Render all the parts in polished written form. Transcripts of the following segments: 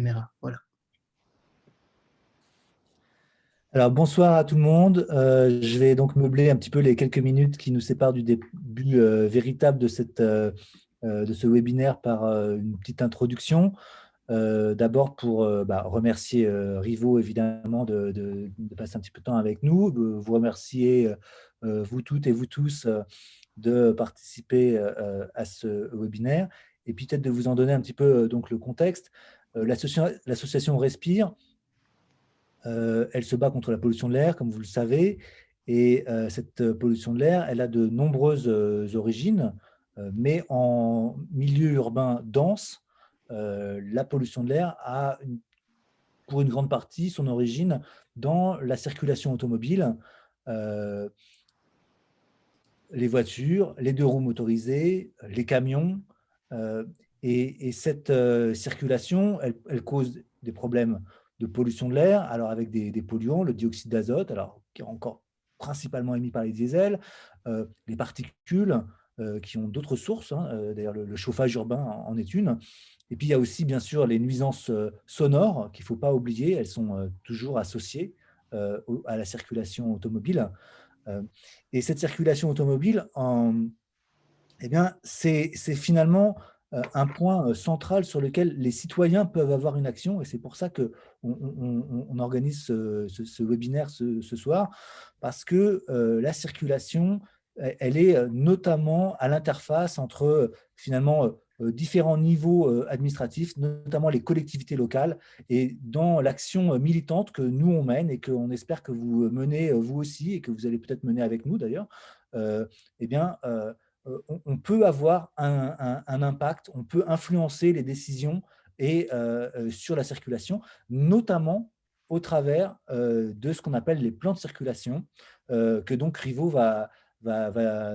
caméra. Voilà. Alors, bonsoir à tout le monde. Je vais donc meubler un petit peu les quelques minutes qui nous séparent du début véritable de ce webinaire par une petite introduction. D'abord pour remercier Rivo, évidemment, de passer un petit peu de temps avec nous, de vous remercier, vous toutes et vous tous, de participer à ce webinaire, et puis peut-être de vous en donner un petit peu donc, le contexte. L'association Respire, elle se bat contre la pollution de l'air, comme vous le savez, et cette pollution de l'air, elle a de nombreuses origines, mais en milieu urbain dense, la pollution de l'air a, pour une grande partie, son origine dans la circulation automobile, euh, les voitures, les deux roues motorisées, les camions, et cette circulation, elle cause des problèmes de pollution de l'air, alors avec des polluants, le dioxyde d'azote, alors qui est encore principalement émis par les diesels, les particules qui ont d'autres sources, hein, d'ailleurs le chauffage urbain en est une, et puis il y a aussi bien sûr les nuisances sonores qu'il ne faut pas oublier, elles sont toujours associées à la circulation automobile. Euh, et cette circulation automobile, eh bien, c'est finalement un point central sur lequel les citoyens peuvent avoir une action. Et c'est pour ça qu'on on organise ce webinaire ce soir, parce que la circulation, elle est notamment à l'interface entre finalement différents niveaux administratifs, notamment les collectivités locales, et dans l'action militante que nous, on mène et qu'on espère que vous menez vous aussi, et que vous allez peut-être mener avec nous d'ailleurs, eh bien, on peut avoir un impact, on peut influencer les décisions sur la circulation, notamment au travers de ce qu'on appelle les plans de circulation, que donc Rivo va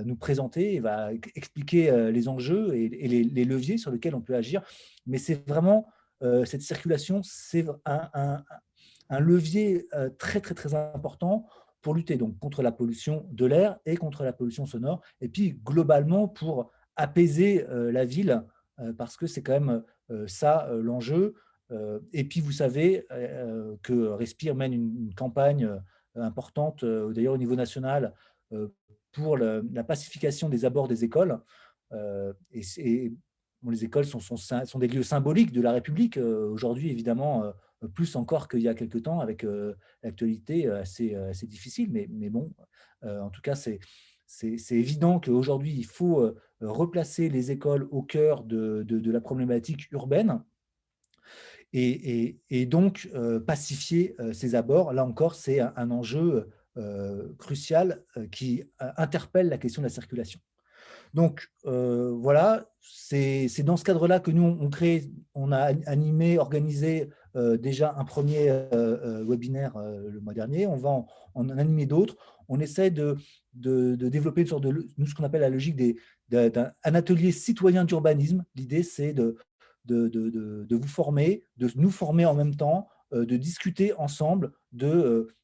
nous présenter et va expliquer les enjeux et les leviers sur lesquels on peut agir. Mais c'est vraiment, cette circulation, c'est un levier très, très, très important pour lutter donc contre la pollution de l'air et contre la pollution sonore, et puis globalement pour apaiser la ville, parce que c'est quand même ça l'enjeu. Et puis vous savez que Respire mène une campagne importante, d'ailleurs au niveau national, pour la pacification des abords des écoles. Bon, les écoles sont des lieux symboliques de la République aujourd'hui, évidemment, plus encore qu'il y a quelque temps, avec l'actualité assez difficile. Mais bon, en tout cas, c'est évident qu'aujourd'hui, il faut replacer les écoles au cœur de la problématique urbaine et donc pacifier ces abords. Là encore, c'est un enjeu crucial qui interpelle la question de la circulation. Donc voilà, c'est dans ce cadre-là que nous, on a animé, organisé déjà un premier webinaire le mois dernier. On va en animer d'autres. On essaie de développer une sorte nous, ce qu'on appelle la logique d'un atelier citoyen d'urbanisme. L'idée, c'est de vous former, de nous former en même temps, de discuter ensemble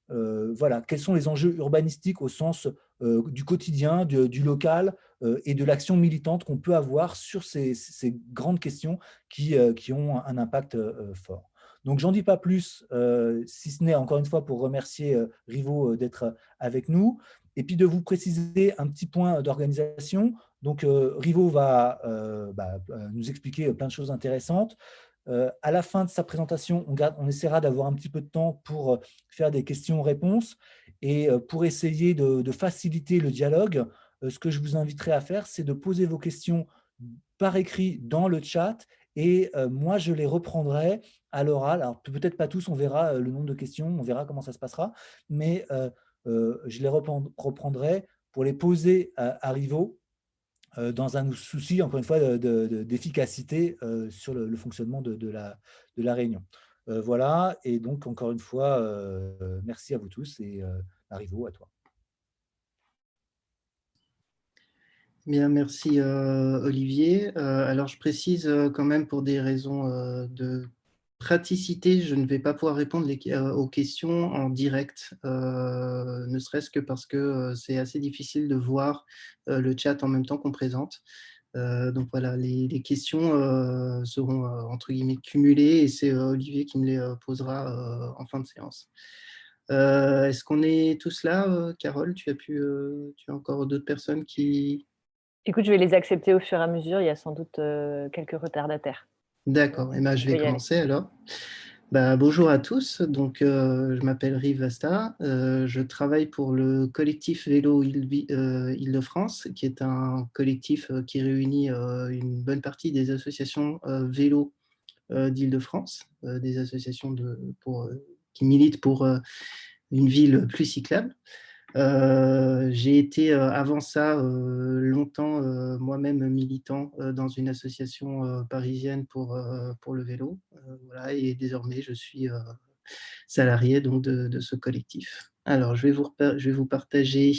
voilà, quels sont les enjeux urbanistiques au sens du quotidien, du local, et de l'action militante qu'on peut avoir sur ces grandes questions qui ont un impact fort. Donc, j'en dis pas plus, si ce n'est encore une fois pour remercier Rivo d'être avec nous, et puis de vous préciser un petit point d'organisation. Donc, Rivo va nous expliquer plein de choses intéressantes. À la fin de sa présentation, on essaiera d'avoir un petit peu de temps pour faire des questions-réponses et pour essayer de faciliter le dialogue. Ce que je vous inviterai à faire, c'est de poser vos questions par écrit dans le chat et moi, je les reprendrai à l'oral. Alors, peut-être pas tous, on verra le nombre de questions, on verra comment ça se passera, mais je les reprendrai pour les poser à Rivo dans un souci, encore une fois, d'efficacité sur le fonctionnement de la réunion. Voilà, et donc, encore une fois, merci à vous tous et Rivo, à toi. Bien, merci Olivier. Alors, je précise quand même pour des raisons de praticité, je ne vais pas pouvoir répondre aux questions en direct, ne serait-ce que parce que c'est assez difficile de voir le chat en même temps qu'on présente. Donc voilà, les questions seront entre guillemets cumulées et c'est Olivier qui me les posera en fin de séance. Est-ce qu'on est tous là, Carole? Tu as encore d'autres personnes qui… Écoute, je vais les accepter au fur et à mesure. Il y a sans doute quelques retardataires. D'accord, et ben, je Tu vais peux y aller. commencer alors. Bah, bonjour à tous, donc je m'appelle Rive Vasta, je travaille pour le collectif Vélo Île-de-France, qui est un collectif qui réunit une bonne partie des associations vélo d'Île-de-France, des associations qui militent pour une ville plus cyclable. J'ai été avant ça longtemps moi-même militant dans une association parisienne pour le vélo. Voilà, et désormais, je suis salarié donc, de ce collectif. Alors, je vais vous partager…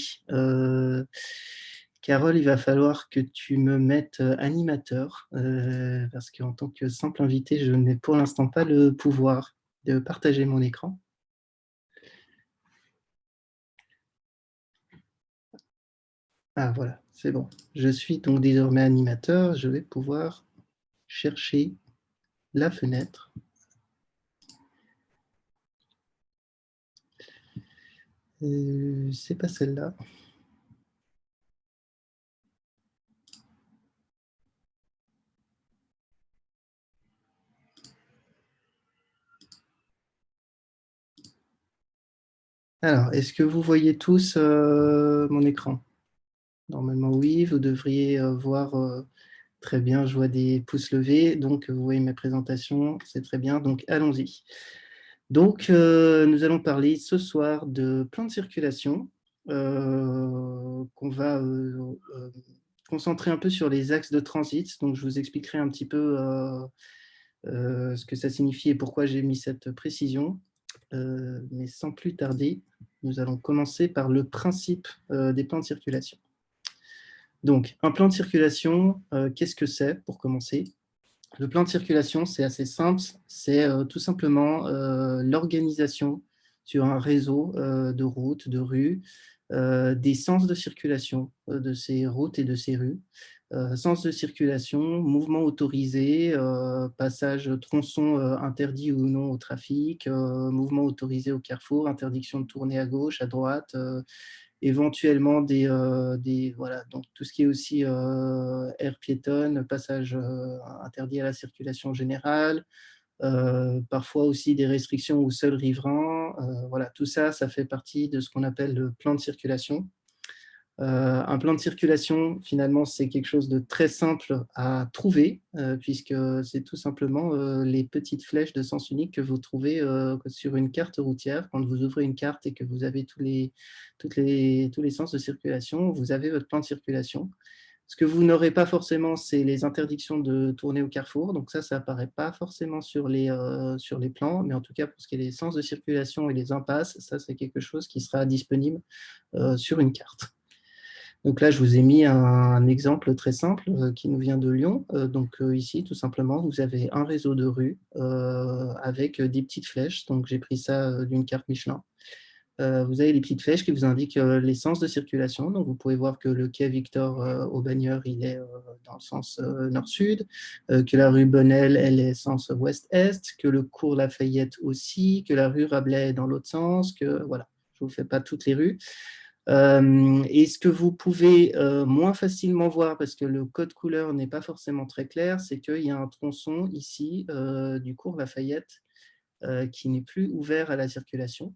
Carole, il va falloir que tu me mettes animateur, parce qu'en tant que simple invité, je n'ai pour l'instant pas le pouvoir de partager mon écran. Ah voilà, c'est bon. Je suis donc désormais animateur. Je vais pouvoir chercher la fenêtre. C'est pas celle-là. Alors, est-ce que vous voyez tous mon écran? Normalement, oui. Vous devriez voir très bien. Je vois des pouces levés. Donc, vous voyez mes présentations. C'est très bien. Donc, allons-y. Donc, nous allons parler ce soir de plan de circulation qu'on va concentrer un peu sur les axes de transit. Donc, je vous expliquerai un petit peu ce que ça signifie et pourquoi j'ai mis cette précision. Mais sans plus tarder, nous allons commencer par le principe des plans de circulation. Donc, un plan de circulation, qu'est-ce que c'est pour commencer? Le plan de circulation, c'est assez simple, c'est tout simplement l'organisation sur un réseau de routes, de rues, des sens de circulation de ces routes et de ces rues. Sens de circulation, mouvement autorisé, passage tronçon interdit ou non au trafic, mouvement autorisé au carrefour, interdiction de tourner à gauche, à droite, éventuellement voilà, donc tout ce qui est aussi aire piétonne, passage interdit à la circulation générale, parfois aussi des restrictions aux seuls riverains. Voilà, tout ça, ça fait partie de ce qu'on appelle le plan de circulation. Un plan de circulation, finalement, c'est quelque chose de très simple à trouver, puisque c'est tout simplement les petites flèches de sens unique que vous trouvez sur une carte routière. Quand vous ouvrez une carte et que vous avez tous les sens de circulation, vous avez votre plan de circulation. Ce que vous n'aurez pas forcément, c'est les interdictions de tourner au carrefour. Donc ça n'apparaît pas forcément sur les plans, mais en tout cas, pour ce qui est des sens de circulation et les impasses, ça, c'est quelque chose qui sera disponible sur une carte. Donc là, je vous ai mis un exemple très simple qui nous vient de Lyon. Donc ici, tout simplement, vous avez un réseau de rues avec des petites flèches. Donc j'ai pris ça d'une carte Michelin. Vous avez les petites flèches qui vous indiquent les sens de circulation. Donc vous pouvez voir que le quai Victor Aubagneur, il est dans le sens nord-sud, que la rue Bonnel, elle est sens ouest-est, que le cours Lafayette aussi, que la rue Rabelais est dans l'autre sens, que voilà, je ne vous fais pas toutes les rues. Et ce que vous pouvez moins facilement voir, parce que le code couleur n'est pas forcément très clair, c'est qu'il y a un tronçon ici du cours Lafayette qui n'est plus ouvert à la circulation,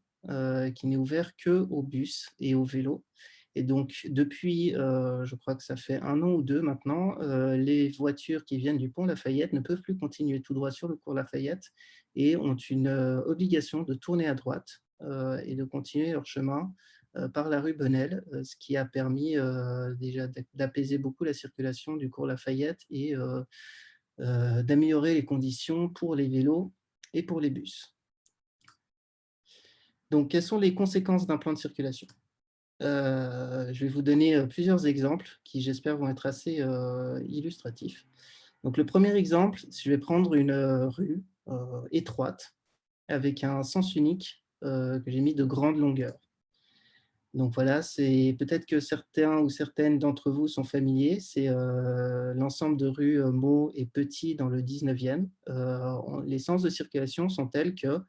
qui n'est ouvert qu'aux bus et aux vélos. Et donc, depuis, je crois que ça fait 1 an ou 2 maintenant, les voitures qui viennent du pont Lafayette ne peuvent plus continuer tout droit sur le cours Lafayette et ont une obligation de tourner à droite et de continuer leur chemin par la rue Bonnel, ce qui a permis déjà d'apaiser beaucoup la circulation du cours Lafayette et d'améliorer les conditions pour les vélos et pour les bus. Donc, quelles sont les conséquences d'un plan de circulation? Je vais vous donner plusieurs exemples qui, j'espère, vont être assez illustratifs. Donc, le premier exemple, je vais prendre une rue étroite avec un sens unique que j'ai mis de grande longueur. Donc voilà, c'est peut-être que certains ou certaines d'entre vous sont familiers. C'est l'ensemble de rues Meaux et Petit dans le 19e. Les sens de circulation sont tels que,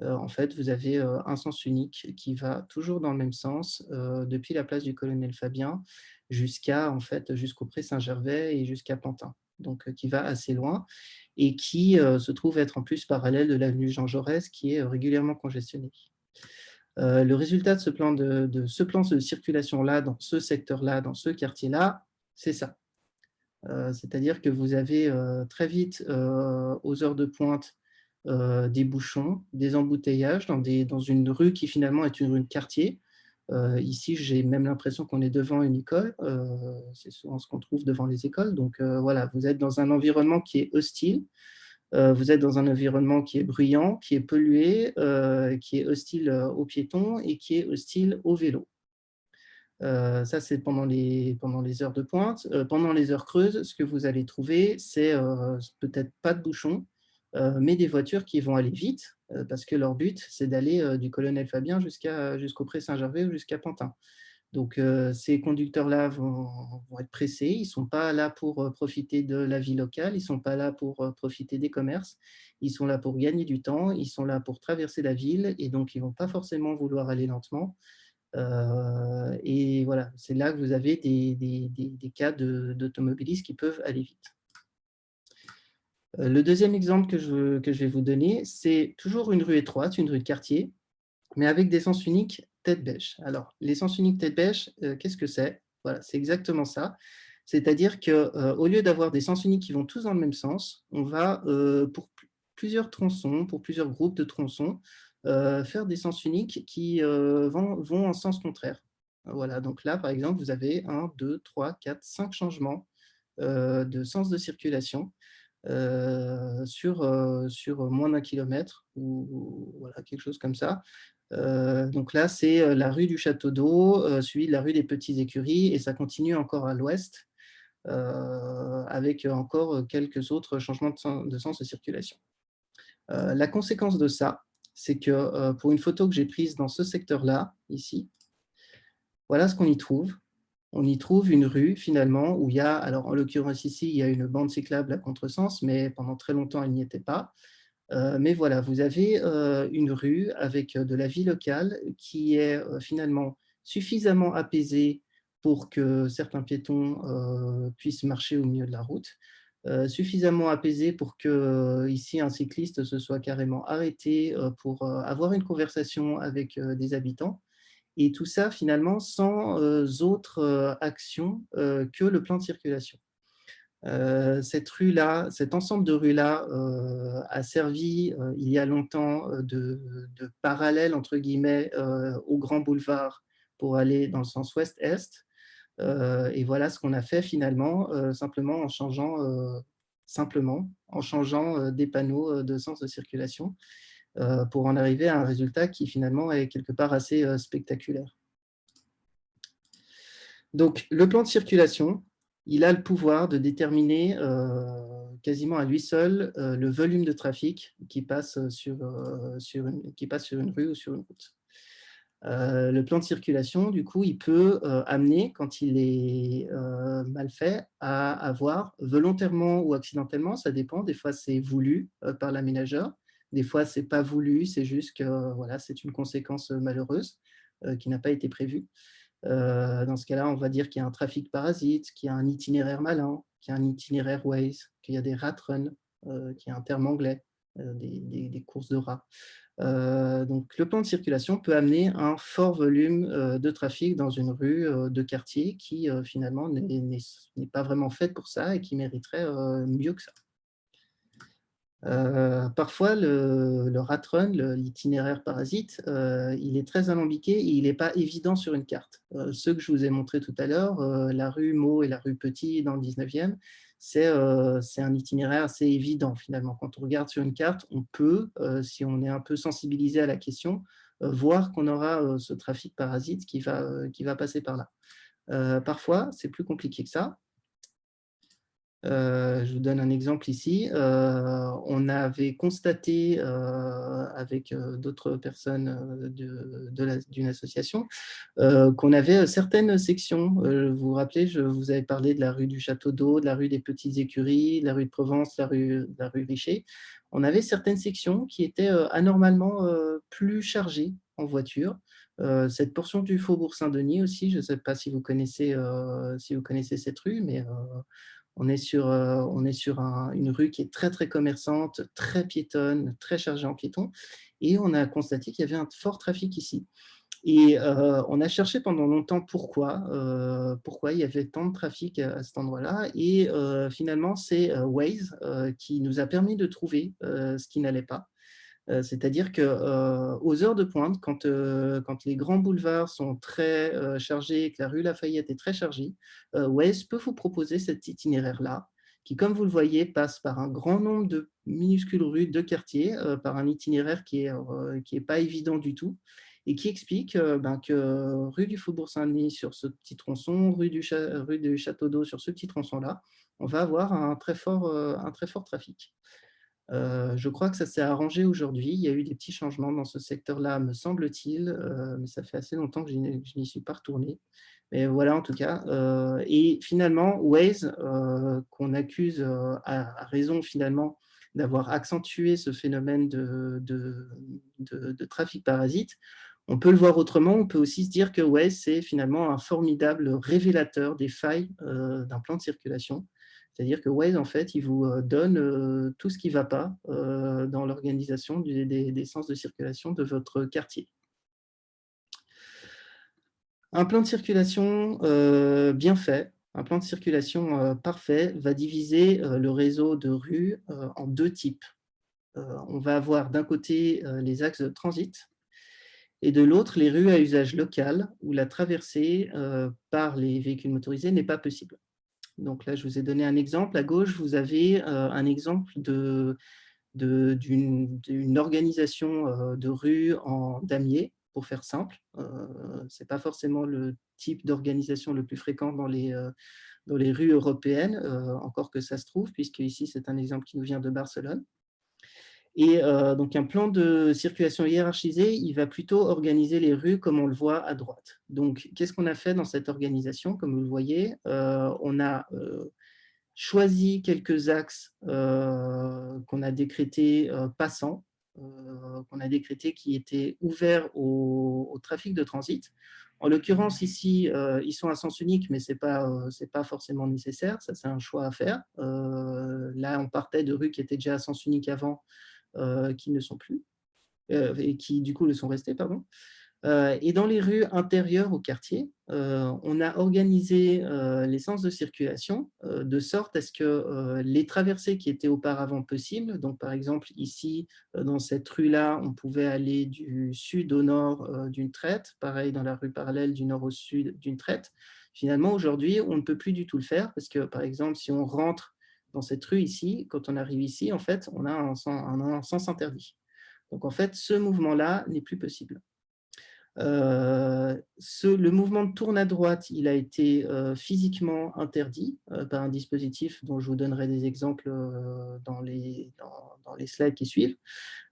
en fait, vous avez un sens unique qui va toujours dans le même sens depuis la place du Colonel Fabien jusqu'à, en fait, jusqu'au Pré Saint-Gervais et jusqu'à Pantin. Donc, qui va assez loin et qui se trouve être en plus parallèle de l'avenue Jean Jaurès qui est régulièrement congestionnée. Le résultat de ce plan de circulation-là, dans ce secteur-là, dans ce quartier-là, c'est ça. C'est-à-dire que vous avez très vite, aux heures de pointe, des bouchons, des embouteillages dans une rue qui finalement est une rue de quartier. Ici, j'ai même l'impression qu'on est devant une école. C'est souvent ce qu'on trouve devant les écoles. Donc voilà, vous êtes dans un environnement qui est hostile. Vous êtes dans un environnement qui est bruyant, qui est pollué, qui est hostile aux piétons et qui est hostile aux vélos. Ça, c'est pendant les heures de pointe. Pendant les heures creuses, ce que vous allez trouver, c'est peut-être pas de bouchons, mais des voitures qui vont aller vite, parce que leur but, c'est d'aller du Colonel Fabien jusqu'au Pré Saint-Gervais ou jusqu'à Pantin. Donc, ces conducteurs-là vont être pressés. Ils ne sont pas là pour profiter de la vie locale. Ils ne sont pas là pour profiter des commerces. Ils sont là pour gagner du temps. Ils sont là pour traverser la ville. Et donc, ils ne vont pas forcément vouloir aller lentement. Et voilà, c'est là que vous avez des cas d'automobilistes qui peuvent aller vite. Le deuxième exemple que je vais vous donner, c'est toujours une rue étroite, une rue de quartier, mais avec des sens uniques tête bêche. Alors, les sens uniques tête bêche, qu'est-ce que c'est? Voilà, c'est exactement ça. C'est-à-dire qu'au lieu d'avoir des sens uniques qui vont tous dans le même sens, on va, pour plusieurs tronçons, pour plusieurs groupes de tronçons, faire des sens uniques qui vont en sens contraire. Voilà, donc là, par exemple, vous avez 1, 2, 3, 4, 5 changements de sens de circulation sur moins d'un kilomètre ou voilà, quelque chose comme ça. Donc là, c'est la rue du Château d'Eau, suivi de la rue des Petites Écuries, et ça continue encore à l'ouest, avec encore quelques autres changements de sens de circulation. La conséquence de ça, c'est que pour une photo que j'ai prise dans ce secteur-là, ici, voilà ce qu'on y trouve. On y trouve une rue, finalement, où il y a, alors en l'occurrence ici, il y a une bande cyclable à contresens, mais pendant très longtemps, elle n'y était pas. Mais voilà, vous avez une rue avec de la vie locale qui est finalement suffisamment apaisée pour que certains piétons puissent marcher au milieu de la route, suffisamment apaisée pour que ici un cycliste se soit carrément arrêté pour avoir une conversation avec des habitants. Et tout ça finalement sans autre action que le plan de circulation. Cette rue-là, cet ensemble de rues-là a servi il y a longtemps de parallèle entre guillemets au grand boulevard pour aller dans le sens ouest-est. Et voilà ce qu'on a fait finalement, simplement en changeant des panneaux de sens de circulation pour en arriver à un résultat qui finalement est quelque part assez spectaculaire. Donc le plan de circulation, il a le pouvoir de déterminer quasiment à lui seul le volume de trafic qui passe sur une rue ou sur une route. Le plan de circulation, du coup, il peut amener, quand il est mal fait, à avoir volontairement ou accidentellement, ça dépend, des fois c'est voulu par l'aménageur, des fois c'est pas voulu, c'est juste que voilà, c'est une conséquence malheureuse qui n'a pas été prévue. Dans ce cas-là, on va dire qu'il y a un trafic parasite, qu'il y a un itinéraire malin, qu'il y a un itinéraire Waze, qu'il y a des rat runs, qui est un terme anglais, des courses de rats. Donc, le plan de circulation peut amener un fort volume de trafic dans une rue de quartier qui, finalement, n'est pas vraiment faite pour ça et qui mériterait mieux que ça. Parfois, le rat run, l'itinéraire parasite, il est très alambiqué et il n'est pas évident sur une carte. Ceux que je vous ai montrés tout à l'heure, la rue Meaux et la rue Petit dans le 19e, c'est un itinéraire assez évident finalement. Quand on regarde sur une carte, on peut, si on est un peu sensibilisé à la question, voir qu'on aura ce trafic parasite qui va passer par là. Parfois, c'est plus compliqué que ça. Je vous donne un exemple ici. On avait constaté avec d'autres personnes d'une association, qu'on avait certaines sections. Vous vous rappelez, je vous avais parlé de la rue du Château d'Eau, de la rue des Petites Écuries, de la rue de Provence, la rue Richer. On avait certaines sections qui étaient anormalement plus chargées en voiture. Cette portion du Faubourg Saint-Denis aussi, je ne sais pas si vous connaissez cette rue, mais on est sur une rue qui est très, très commerçante, très piétonne, très chargée en piétons. Et on a constaté qu'il y avait un fort trafic ici. Et on a cherché pendant longtemps pourquoi il y avait tant de trafic à cet endroit-là. Et finalement, c'est Waze qui nous a permis de trouver ce qui n'allait pas. C'est-à-dire qu'aux heures de pointe, quand les grands boulevards sont très chargés, que la rue Lafayette est très chargée, Waze peut vous proposer cet itinéraire-là, qui, comme vous le voyez, passe par un grand nombre de minuscules rues de quartiers, par un itinéraire qui est pas évident du tout, et qui explique que rue du Faubourg Saint-Denis sur ce petit tronçon, rue du Château d'Eau sur ce petit tronçon-là, on va avoir un très fort trafic. Je crois que ça s'est arrangé aujourd'hui. Il y a eu des petits changements dans ce secteur-là, me semble-t-il, mais ça fait assez longtemps que je n'y suis pas retourné. Mais voilà, en tout cas. Et finalement, Waze, qu'on accuse à raison finalement d'avoir accentué ce phénomène de trafic parasite, on peut le voir autrement. On peut aussi se dire que Waze, c'est finalement un formidable révélateur des failles d'un plan de circulation. C'est-à-dire que Waze, en fait, il vous donne tout ce qui ne va pas dans l'organisation des sens de circulation de votre quartier. Un plan de circulation bien fait, un plan de circulation parfait va diviser le réseau de rues en deux types. On va avoir d'un côté les axes de transit et de l'autre les rues à usage local où la traversée par les véhicules motorisés n'est pas possible. Donc là, je vous ai donné un exemple. À gauche, vous avez un exemple d'une organisation de rue en damier, pour faire simple. Ce n'est pas forcément le type d'organisation le plus fréquent dans les rues européennes, encore que ça se trouve, puisque ici, c'est un exemple qui nous vient de Barcelone. Et donc, un plan de circulation hiérarchisé, il va plutôt organiser les rues comme on le voit à droite. Donc, qu'est-ce qu'on a fait dans cette organisation? Comme vous le voyez, on a choisi quelques axes qu'on a décrétés passants, qu'on a décrétés qui étaient ouverts au trafic de transit. En l'occurrence, ici, ils sont à sens unique, mais ce n'est pas forcément nécessaire. Ça, c'est un choix à faire. Là, on partait de rues qui étaient déjà à sens unique avant, qui ne sont plus, et qui, du coup, le sont restés, pardon. Et dans les rues intérieures au quartier, on a organisé les sens de circulation de sorte à ce que les traversées qui étaient auparavant possibles, donc par exemple ici, dans cette rue-là, on pouvait aller du sud au nord d'une traite, pareil dans la rue parallèle du nord au sud d'une traite. Finalement, aujourd'hui, on ne peut plus du tout le faire parce que, par exemple, si on rentre dans cette rue ici, quand on arrive ici, en fait, on a un sens interdit. Donc, en fait, ce mouvement-là n'est plus possible. Le mouvement de tourne à droite, il a été physiquement interdit par un dispositif dont je vous donnerai des exemples dans les slides qui suivent.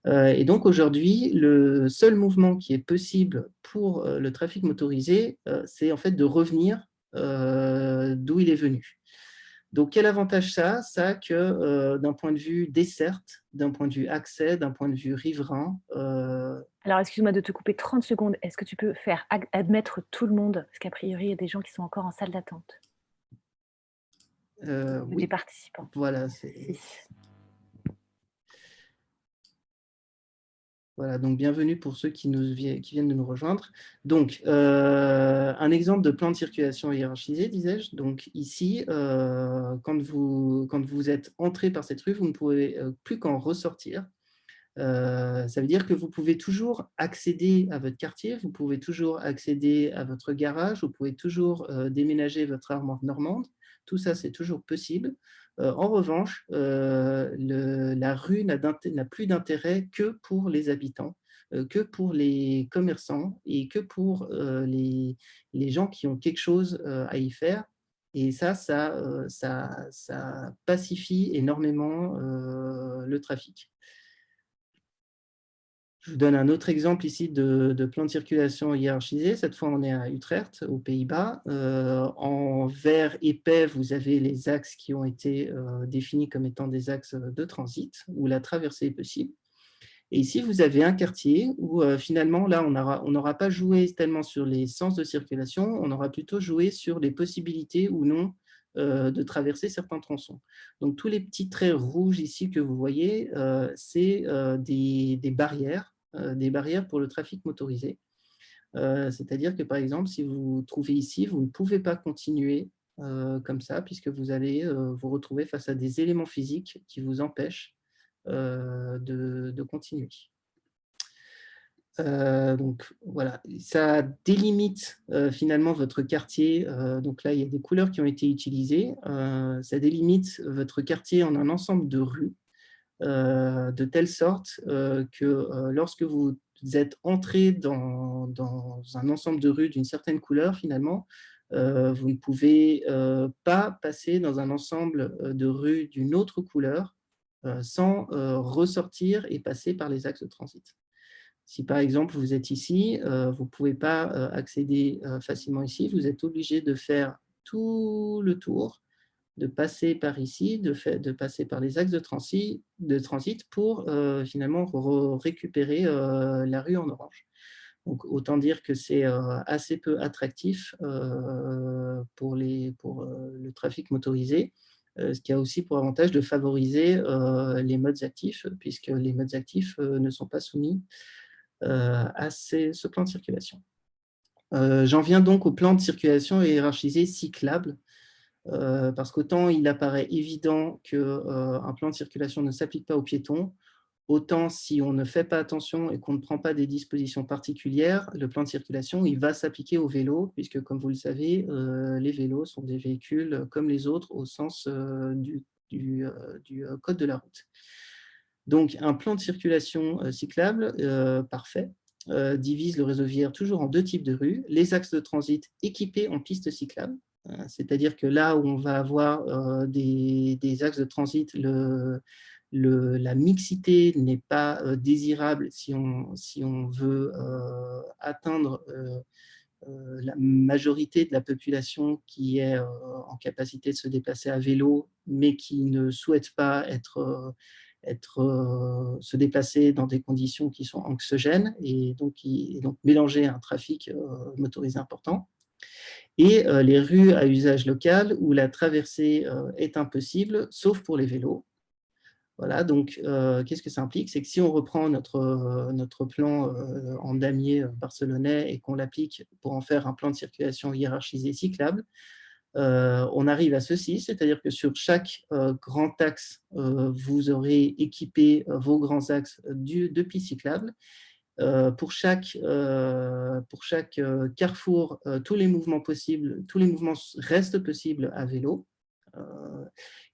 Et donc aujourd'hui, le seul mouvement qui est possible pour le trafic motorisé, c'est en fait de revenir d'où il est venu. Donc, quel avantage ça a? Ça a que d'un point de vue desserte, d'un point de vue accès, d'un point de vue riverain. Alors, excuse-moi de te couper 30 secondes. Est-ce que tu peux faire admettre tout le monde? Parce qu'a priori, il y a des gens qui sont encore en salle d'attente. Oui, des participants. Voilà, Voilà, donc bienvenue pour ceux qui viennent de nous rejoindre. Donc, un exemple de plan de circulation hiérarchisé, disais-je. Donc ici, quand vous êtes entré par cette rue, vous ne pouvez plus qu'en ressortir. Ça veut dire que vous pouvez toujours accéder à votre quartier, vous pouvez toujours accéder à votre garage, vous pouvez toujours déménager votre armoire normande. Tout ça, c'est toujours possible. En revanche, la rue n'a plus d'intérêt que pour les habitants, que pour les commerçants et que pour les gens qui ont quelque chose à y faire. Et ça pacifie énormément le trafic. Je vous donne un autre exemple ici de plan de circulation hiérarchisé. Cette fois, on est à Utrecht, aux Pays-Bas. En vert épais, vous avez les axes qui ont été définis comme étant des axes de transit, où la traversée est possible. Et ici, vous avez un quartier où finalement, là, on n'aura pas joué tellement sur les sens de circulation, on aura plutôt joué sur les possibilités ou non de traverser certains tronçons. Donc, tous les petits traits rouges ici que vous voyez, c'est des barrières pour le trafic motorisé. C'est-à-dire que, par exemple, si vous vous trouvez ici, vous ne pouvez pas continuer comme ça, puisque vous allez vous retrouver face à des éléments physiques qui vous empêchent de continuer. Donc voilà, ça délimite finalement votre quartier. Donc là, il y a des couleurs qui ont été utilisées. Ça délimite votre quartier en un ensemble de rues, de telle sorte que lorsque vous êtes entré dans un ensemble de rues d'une certaine couleur, finalement, vous ne pouvez pas passer dans un ensemble de rues d'une autre couleur sans ressortir et passer par les axes de transit. Si par exemple vous êtes ici, vous ne pouvez pas accéder facilement ici, vous êtes obligé de faire tout le tour, de passer par ici, de passer par les axes de transit pour finalement récupérer la rue en orange. Donc autant dire que c'est assez peu attractif pour le trafic motorisé, ce qui a aussi pour avantage de favoriser les modes actifs, puisque les modes actifs ne sont pas soumis à ce plan de circulation. J'en viens donc au plan de circulation hiérarchisé cyclable, parce qu'autant il apparaît évident qu'un plan de circulation ne s'applique pas aux piétons, autant si on ne fait pas attention et qu'on ne prend pas des dispositions particulières, le plan de circulation il va s'appliquer aux vélos, puisque comme vous le savez, les vélos sont des véhicules comme les autres au sens du code de la route. Donc un plan de circulation cyclable parfait divise le réseau viaire toujours en deux types de rues, les axes de transit équipés en pistes cyclables, c'est-à-dire que là où on va avoir des axes de transit, la mixité n'est pas désirable si on veut atteindre la majorité de la population qui est en capacité de se déplacer à vélo, mais qui ne souhaite pas se déplacer dans des conditions qui sont anxiogènes et donc mélanger un trafic motorisé important. Et les rues à usage local où la traversée est impossible, sauf pour les vélos. Voilà, donc qu'est-ce que ça implique? C'est que si on reprend notre plan en damier barcelonais et qu'on l'applique pour en faire un plan de circulation hiérarchisé cyclable, on arrive à ceci, c'est-à-dire que sur chaque grand axe, vous aurez équipé vos grands axes de pistes cyclables. Pour chaque carrefour, tous les mouvements restent possibles à vélo.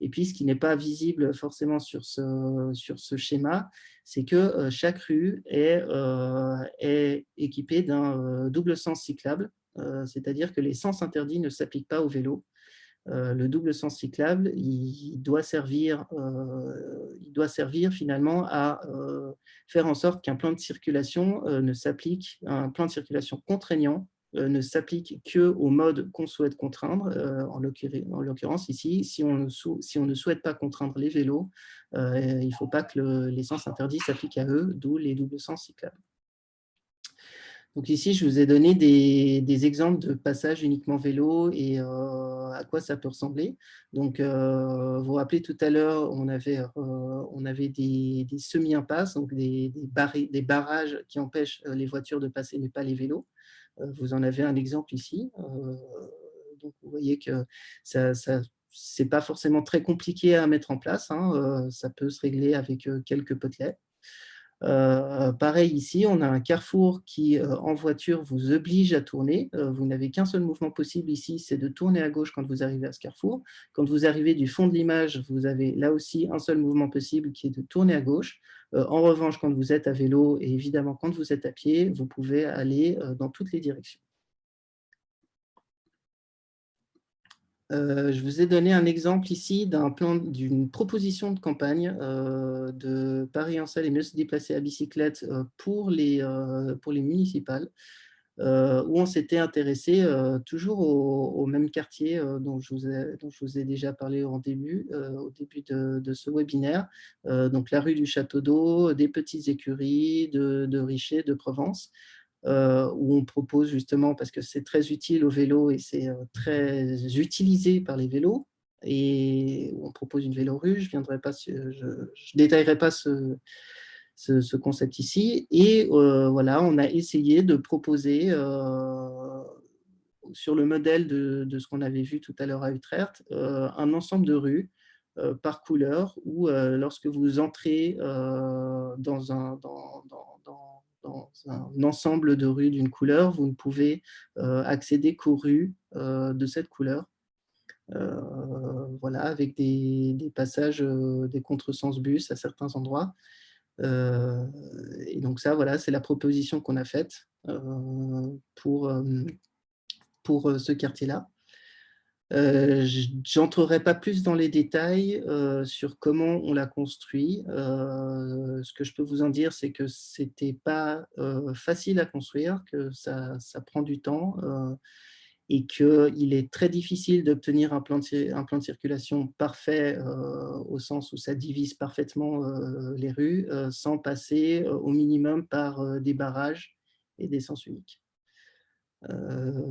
Et puis, ce qui n'est pas visible forcément sur ce schéma, c'est que chaque rue est équipée d'un double sens cyclable, c'est-à-dire que les sens interdits ne s'appliquent pas au vélo. Le double sens cyclable, il doit servir finalement à faire en sorte qu'un plan de circulation un plan de circulation contraignant ne s'applique qu'au mode qu'on souhaite contraindre. En l'occurrence ici, si on ne souhaite pas contraindre les vélos, il ne faut pas que les sens interdits s'appliquent à eux, d'où les doubles sens cyclables. Donc ici, je vous ai donné des exemples de passages uniquement vélo et à quoi ça peut ressembler. Donc, vous vous rappelez tout à l'heure, on avait des semi-impasses, donc des barrages qui empêchent les voitures de passer, mais pas les vélos. Vous en avez un exemple ici. Donc, vous voyez que c'est pas forcément très compliqué à mettre en place. Ça peut se régler avec quelques potelets. Pareil ici, on a un carrefour qui, en voiture, vous oblige à tourner. Vous n'avez qu'un seul mouvement possible ici, c'est de tourner à gauche quand vous arrivez à ce carrefour. Quand vous arrivez du fond de l'image, vous avez là aussi un seul mouvement possible qui est de tourner à gauche. En revanche, quand vous êtes à vélo et évidemment quand vous êtes à pied, vous pouvez aller dans toutes les directions. Je vous ai donné un exemple ici d'une proposition de campagne de Paris en selle et mieux se déplacer à bicyclette pour les municipales, où on s'était intéressé toujours au même quartier dont je vous ai déjà parlé au début de ce webinaire, donc la rue du Château d'Eau, des petites écuries de Richer, de Provence, où on propose justement, parce que c'est très utile au vélo et c'est très utilisé par les vélos, et on propose une vélorue. Je ne détaillerai pas ce concept ici. Et voilà, on a essayé de proposer, sur le modèle de ce qu'on avait vu tout à l'heure à Utrecht, un ensemble de rues par couleur, où lorsque vous entrez dans un ensemble de rues d'une couleur, vous ne pouvez accéder qu'aux rues de cette couleur. Voilà, avec des passages, des contresens bus à certains endroits. Et donc ça, voilà, c'est la proposition qu'on a faite pour ce quartier-là. Je n'entrerai pas plus dans les détails sur comment on l'a construit. Ce que je peux vous en dire, c'est que ce n'était pas facile à construire, que ça prend du temps, et qu'il est très difficile d'obtenir un plan de circulation parfait, au sens où ça divise parfaitement les rues, sans passer au minimum par des barrages et des sens uniques.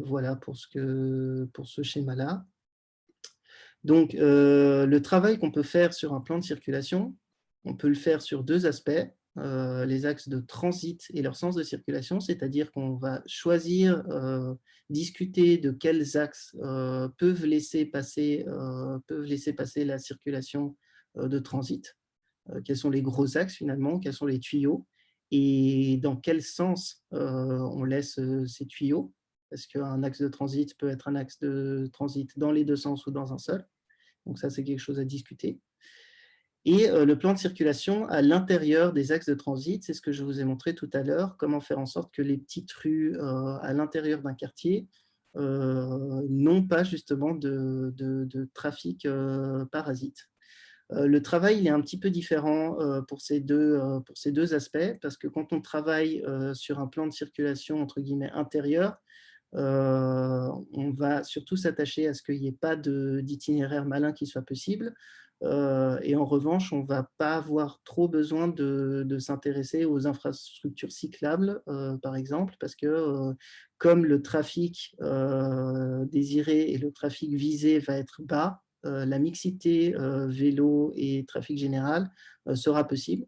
Voilà pour ce schéma-là. Donc, le travail qu'on peut faire sur un plan de circulation, on peut le faire sur deux aspects, les axes de transit et leur sens de circulation, c'est-à-dire qu'on va choisir, discuter de quels axes peuvent laisser passer la circulation de transit, quels sont les gros axes finalement, quels sont les tuyaux, et dans quel sens on laisse ces tuyaux, parce qu'un axe de transit peut être un axe de transit dans les deux sens ou dans un seul. Donc ça, c'est quelque chose à discuter. Et le plan de circulation à l'intérieur des axes de transit, c'est ce que je vous ai montré tout à l'heure, comment faire en sorte que les petites rues à l'intérieur d'un quartier n'ont pas justement de trafic parasite. Le travail, il est un petit peu différent pour ces deux aspects, parce que quand on travaille sur un plan de circulation entre guillemets intérieur, on va surtout s'attacher à ce qu'il n'y ait pas d'itinéraire malin qui soit possible. Et en revanche, on ne va pas avoir trop besoin de s'intéresser aux infrastructures cyclables, par exemple, parce que comme le trafic désiré et le trafic visé va être bas, la mixité vélo et trafic général sera possible.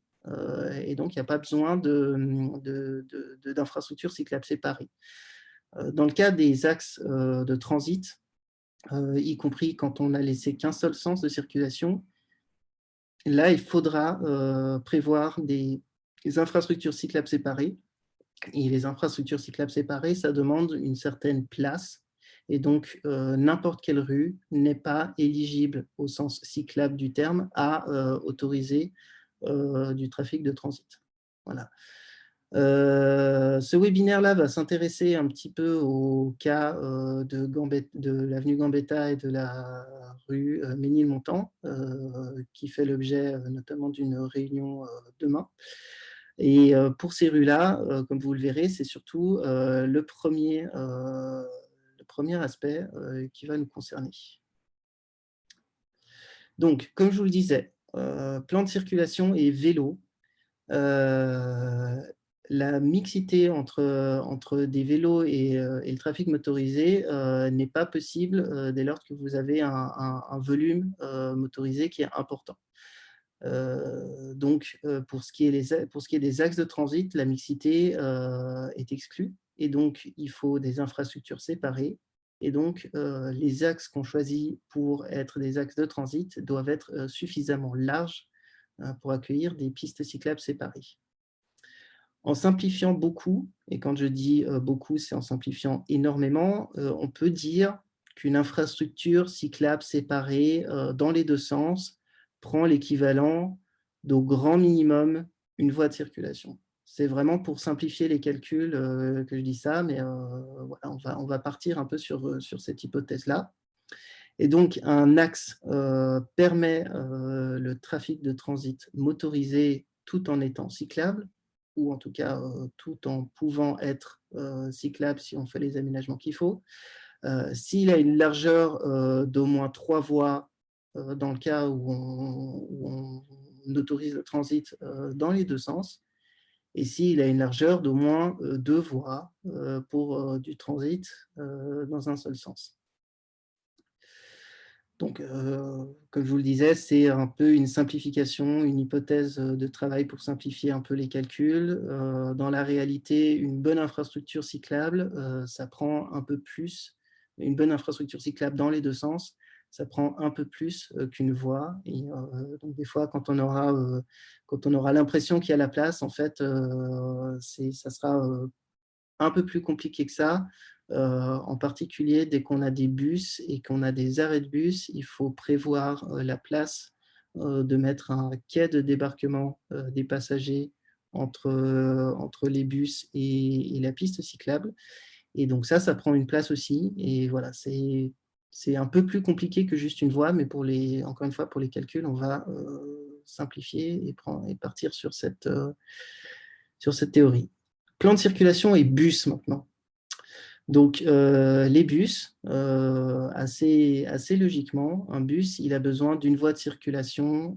Et donc, il n'y a pas besoin d'infrastructures cyclables séparées. Dans le cas des axes de transit, y compris quand on n'a laissé qu'un seul sens de circulation, là, il faudra prévoir des infrastructures cyclables séparées. Et les infrastructures cyclables séparées, ça demande une certaine place. Et donc, n'importe quelle rue n'est pas éligible au sens cyclable du terme à autoriser du trafic de transit. Voilà. Ce webinaire-là va s'intéresser un petit peu au cas de l'avenue Gambetta et de la rue Ménilmontant, qui fait l'objet notamment d'une réunion demain. Et pour ces rues-là, comme vous le verrez, c'est surtout le premier aspect qui va nous concerner. Donc, comme je vous le disais, plan de circulation et vélo. La mixité entre des vélos et le trafic motorisé n'est pas possible dès lors que vous avez un volume motorisé qui est important. Donc, pour ce qui est des axes de transit, la mixité est exclue, et donc il faut des infrastructures séparées. Et donc, les axes qu'on choisit pour être des axes de transit doivent être suffisamment larges pour accueillir des pistes cyclables séparées. En simplifiant beaucoup, et quand je dis beaucoup, c'est en simplifiant énormément, on peut dire qu'une infrastructure cyclable séparée dans les deux sens prend l'équivalent d'au grand minimum une voie de circulation. C'est vraiment pour simplifier les calculs que je dis ça, mais voilà, on va partir un peu sur cette hypothèse-là. Et donc, un axe permet le trafic de transit motorisé tout en étant cyclable, ou en tout cas tout en pouvant être cyclable si on fait les aménagements qu'il faut. S'il a une largeur d'au moins 3 voies, dans le cas où on autorise le transit dans les deux sens, et s'il a une largeur d'au moins 2 voies pour du transit dans un seul sens. Donc, comme je vous le disais, c'est un peu une simplification, une hypothèse de travail pour simplifier un peu les calculs. Dans la réalité, une bonne infrastructure cyclable, ça prend un peu plus, une bonne infrastructure cyclable dans les deux sens, ça prend un peu plus qu'une voie. Et donc, des fois, quand on aura l'impression qu'il y a la place, en fait, ça sera un peu plus compliqué que ça. En particulier, dès qu'on a des bus et qu'on a des arrêts de bus, il faut prévoir la place de mettre un quai de débarquement des passagers entre les bus et la piste cyclable. Et donc ça prend une place aussi. Et voilà, c'est un peu plus compliqué que juste une voie, mais encore une fois, pour les calculs, on va simplifier et partir sur cette théorie. Plan de circulation et bus maintenant. Donc, les bus, assez logiquement, un bus, il a besoin d'une voie de circulation,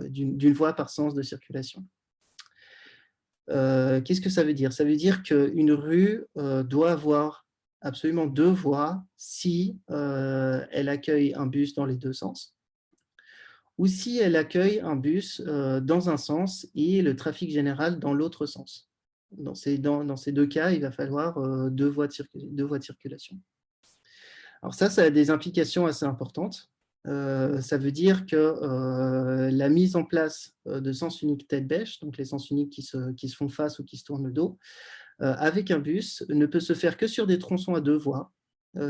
d'une voie par sens de circulation. Qu'est-ce que ça veut dire? Ça veut dire qu'une rue doit avoir absolument 2 voies si elle accueille un bus dans les deux sens, ou si elle accueille un bus dans un sens et le trafic général dans l'autre sens. Dans ces deux cas, il va falloir 2 voies de circulation. Alors ça a des implications assez importantes. Ça veut dire que la mise en place de sens unique tête-bêche, donc les sens uniques qui se font face ou qui se tournent le dos, avec un bus, ne peut se faire que sur des tronçons à 2 voies.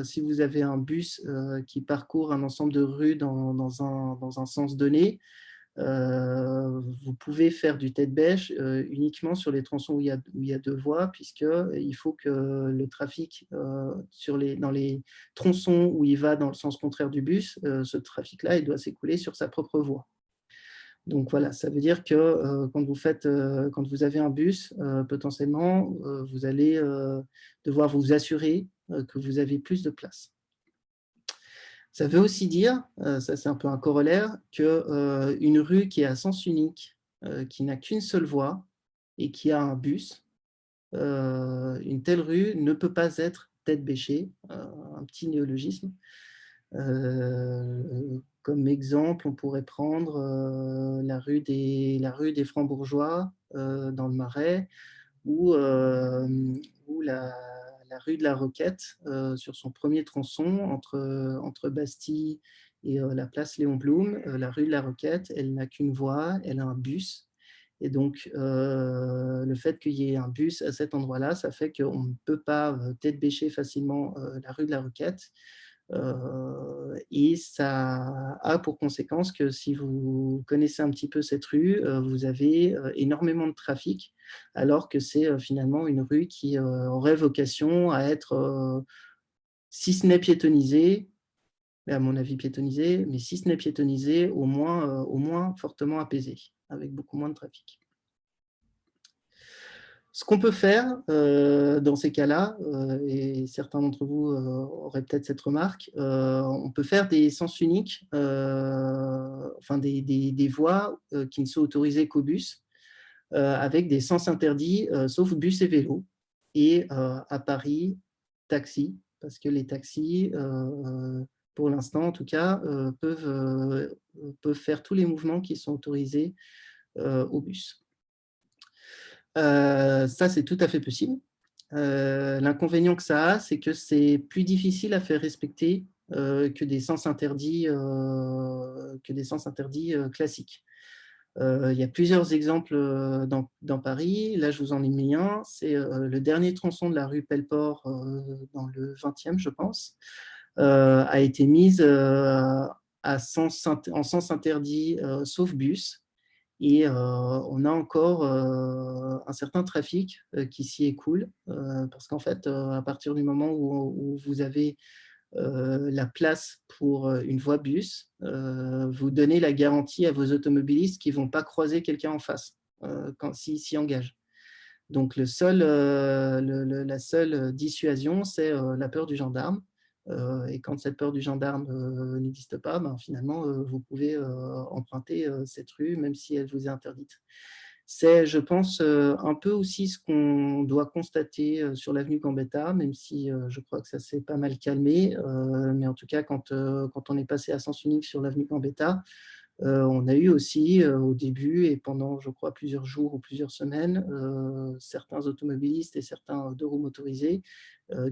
Si vous avez un bus qui parcourt un ensemble de rues dans un sens donné, vous pouvez faire du tête-bêche uniquement sur les tronçons où il y a 2 voies, puisqu'il faut que le trafic dans les tronçons où il va dans le sens contraire du bus, ce trafic-là, il doit s'écouler sur sa propre voie. Donc voilà, ça veut dire que quand vous avez un bus, potentiellement, vous allez devoir vous assurer que vous avez plus de place. Ça veut aussi dire, ça c'est un peu un corollaire, qu'une rue qui est à sens unique, qui n'a qu'une seule voie et qui a un bus, une telle rue ne peut pas être tête bêchée, un petit néologisme. Comme exemple, on pourrait prendre la rue des Francs-Bourgeois dans le Marais, ou la rue de la Roquette sur son premier tronçon entre Bastille et la place Léon Blum. La rue de la Roquette, elle n'a qu'une voie, elle a un bus. Et donc, le fait qu'il y ait un bus à cet endroit-là, ça fait qu'on ne peut pas tête bêcher facilement la rue de la Roquette. Et ça a pour conséquence que si vous connaissez un petit peu cette rue, vous avez énormément de trafic, alors que c'est finalement une rue qui aurait vocation à être, si ce n'est piétonnisée, à mon avis piétonnisée, mais si ce n'est piétonnisée, au moins fortement apaisée, avec beaucoup moins de trafic. Ce qu'on peut faire dans ces cas-là, et certains d'entre vous auraient peut-être cette remarque, on peut faire des sens uniques, enfin des voies qui ne sont autorisées qu'au bus, avec des sens interdits, sauf bus et vélo. Et à Paris, taxi, parce que les taxis, pour l'instant en tout cas, peuvent faire tous les mouvements qui sont autorisés au bus. Ça, c'est tout à fait possible. L'inconvénient que ça a, c'est que c'est plus difficile à faire respecter que des sens interdits classiques. Il y a plusieurs exemples dans Paris. Là, je vous en ai mis un. C'est le dernier tronçon de la rue Pelleport, dans le 20e, je pense, a été mise en sens interdit, sauf bus. Et on a encore un certain trafic qui s'y écoule, parce qu'en fait, à partir du moment où vous avez la place pour une voie bus, vous donnez la garantie à vos automobilistes qu'ils ne vont pas croiser quelqu'un en face s'ils s'y engagent. Donc la seule dissuasion, c'est la peur du gendarme. Et quand cette peur du gendarme n'existe pas, ben, finalement, vous pouvez emprunter cette rue, même si elle vous est interdite. C'est, je pense, un peu aussi ce qu'on doit constater sur l'avenue Gambetta, même si je crois que ça s'est pas mal calmé. Mais en tout cas, quand on est passé à sens unique sur l'avenue Gambetta, on a eu aussi au début et pendant, je crois, plusieurs jours ou plusieurs semaines, certains automobilistes et certains deux roues motorisés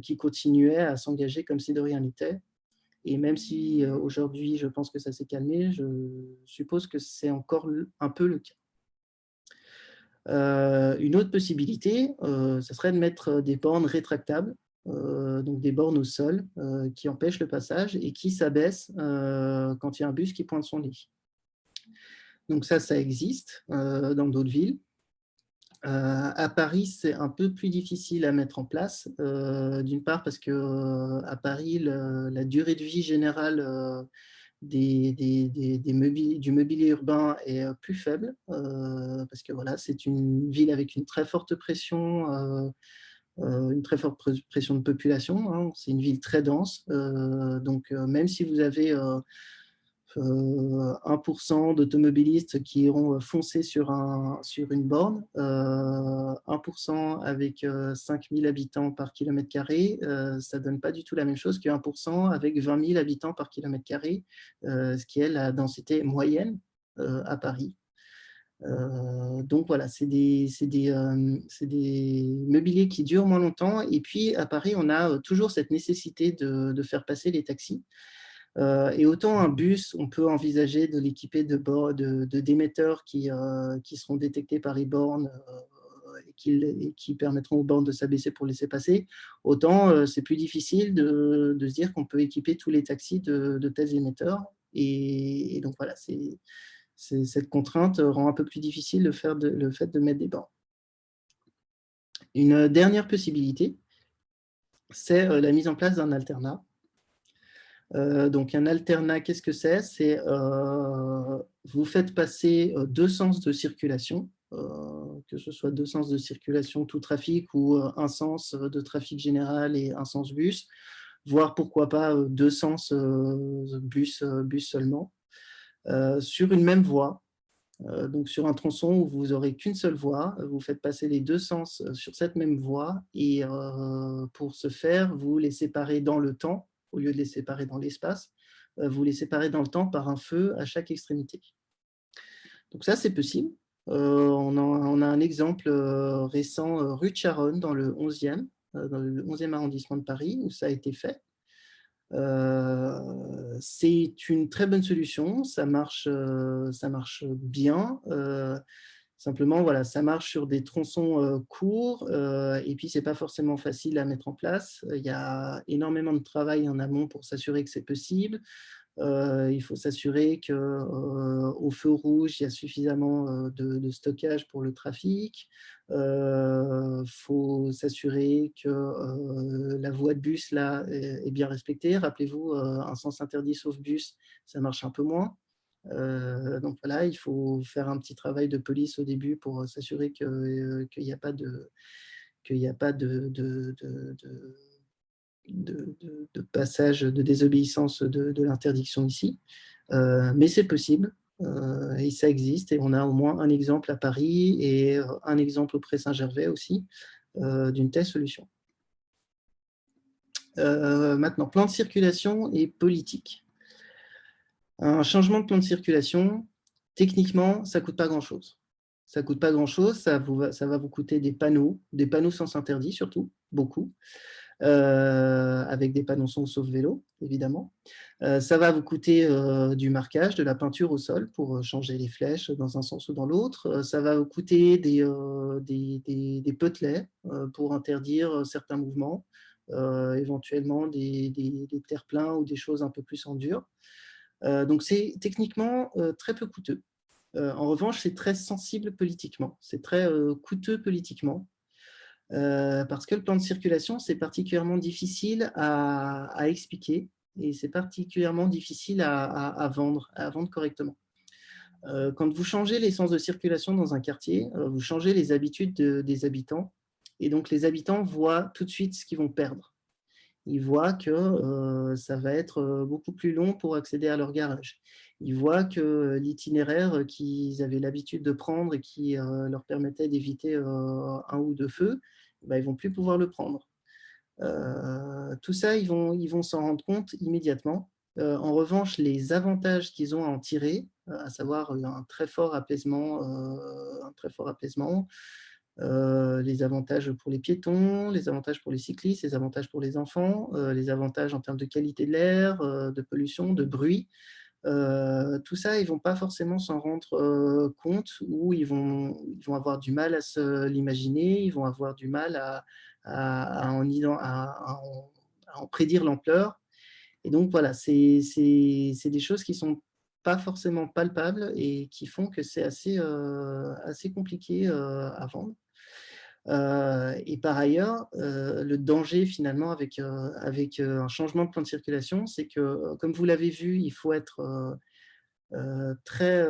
qui continuaient à s'engager comme si de rien n'était. Et même si aujourd'hui, je pense que ça s'est calmé, je suppose que c'est encore un peu le cas. Une autre possibilité, ça serait de mettre des bornes rétractables, donc des bornes au sol qui empêchent le passage et qui s'abaissent quand il y a un bus qui pointe son nez. Donc ça existe dans d'autres villes. À Paris, c'est un peu plus difficile à mettre en place, d'une part parce qu'à Paris, la durée de vie générale du mobilier urbain est plus faible, parce que voilà, c'est une ville avec une très forte pression de population, hein. C'est une ville très dense, donc même si vous avez 1% d'automobilistes qui iront foncer sur une borne, 1% avec 5000 habitants par kilomètre carré, ça ne donne pas du tout la même chose que 1% avec 20 000 habitants par kilomètre carré, ce qui est la densité moyenne à Paris. Donc voilà, c'est des mobiliers qui durent moins longtemps. Et puis à Paris, on a toujours cette nécessité de faire passer les taxis. Et autant un bus, on peut envisager de l'équiper d'émetteurs qui seront détectés par les bornes et qui permettront aux bornes de s'abaisser pour laisser passer, autant c'est plus difficile de se dire qu'on peut équiper tous les taxis de tels émetteurs. Et donc voilà, cette contrainte rend un peu plus difficile le fait de mettre des bornes. Une dernière possibilité, c'est la mise en place d'un alternat. Donc un alternat, qu'est-ce que c'est? C'est vous faites passer deux sens de circulation, que ce soit deux sens de circulation tout trafic ou un sens de trafic général et un sens bus, voire pourquoi pas deux sens bus seulement, sur une même voie. Donc sur un tronçon où vous n'aurez qu'une seule voie, vous faites passer les deux sens sur cette même voie et pour ce faire, vous les séparez dans le temps au lieu de les séparer dans l'espace, vous les séparez dans le temps par un feu à chaque extrémité. Donc ça, c'est possible. On a un exemple récent rue de Charonne dans le 11e arrondissement de Paris où ça a été fait. C'est une très bonne solution, ça marche bien. Simplement, voilà, ça marche sur des tronçons courts et puis c'est pas forcément facile à mettre en place. Il y a énormément de travail en amont pour s'assurer que c'est possible. Il faut s'assurer qu'au feu rouge, il y a suffisamment de stockage pour le trafic. Il faut s'assurer que la voie de bus là, est bien respectée. Rappelez-vous, un sens interdit sauf bus, ça marche un peu moins. Donc voilà, il faut faire un petit travail de police au début pour s'assurer qu'il n'y a pas de passage de désobéissance de l'interdiction ici. Mais c'est possible et ça existe. Et on a au moins un exemple à Paris et un exemple au Pré-Saint-Gervais aussi d'une telle solution. Maintenant, plan de circulation et politique. Un changement de plan de circulation, techniquement, ça ne coûte pas grand-chose. Ça ne coûte pas grand-chose, ça va vous coûter des panneaux sens interdit surtout, beaucoup. Avec des panneaux son sauf vélo, évidemment. Ça va vous coûter du marquage, de la peinture au sol pour changer les flèches dans un sens ou dans l'autre. Ça va vous coûter des peutelets pour interdire certains mouvements, éventuellement des terre-pleins ou des choses un peu plus en dur. Donc c'est techniquement très peu coûteux. En revanche, c'est très sensible politiquement, c'est très coûteux politiquement. Parce que le plan de circulation, c'est particulièrement difficile à expliquer et c'est particulièrement difficile à vendre correctement. Quand vous changez les sens de circulation dans un quartier, vous changez les habitudes des habitants et donc les habitants voient tout de suite ce qu'ils vont perdre. Ils voient que ça va être beaucoup plus long pour accéder à leur garage. Ils voient que l'itinéraire qu'ils avaient l'habitude de prendre et qui leur permettait d'éviter un ou deux feux, bah, ils ne vont plus pouvoir le prendre. Tout ça, ils vont s'en rendre compte immédiatement. En revanche, les avantages qu'ils ont à en tirer, à savoir un très fort apaisement, les avantages pour les piétons, les avantages pour les cyclistes, les avantages pour les enfants, les avantages en termes de qualité de l'air, de pollution, de bruit. Tout ça, ils ne vont pas forcément s'en rendre compte ou ils vont avoir du mal à se l'imaginer, ils vont avoir du mal à en prédire l'ampleur. Et donc voilà, c'est des choses qui ne sont pas forcément palpables et qui font que c'est assez compliqué à vendre. Et par ailleurs, le danger finalement avec un changement de plan de circulation, c'est que, comme vous l'avez vu, il faut être très,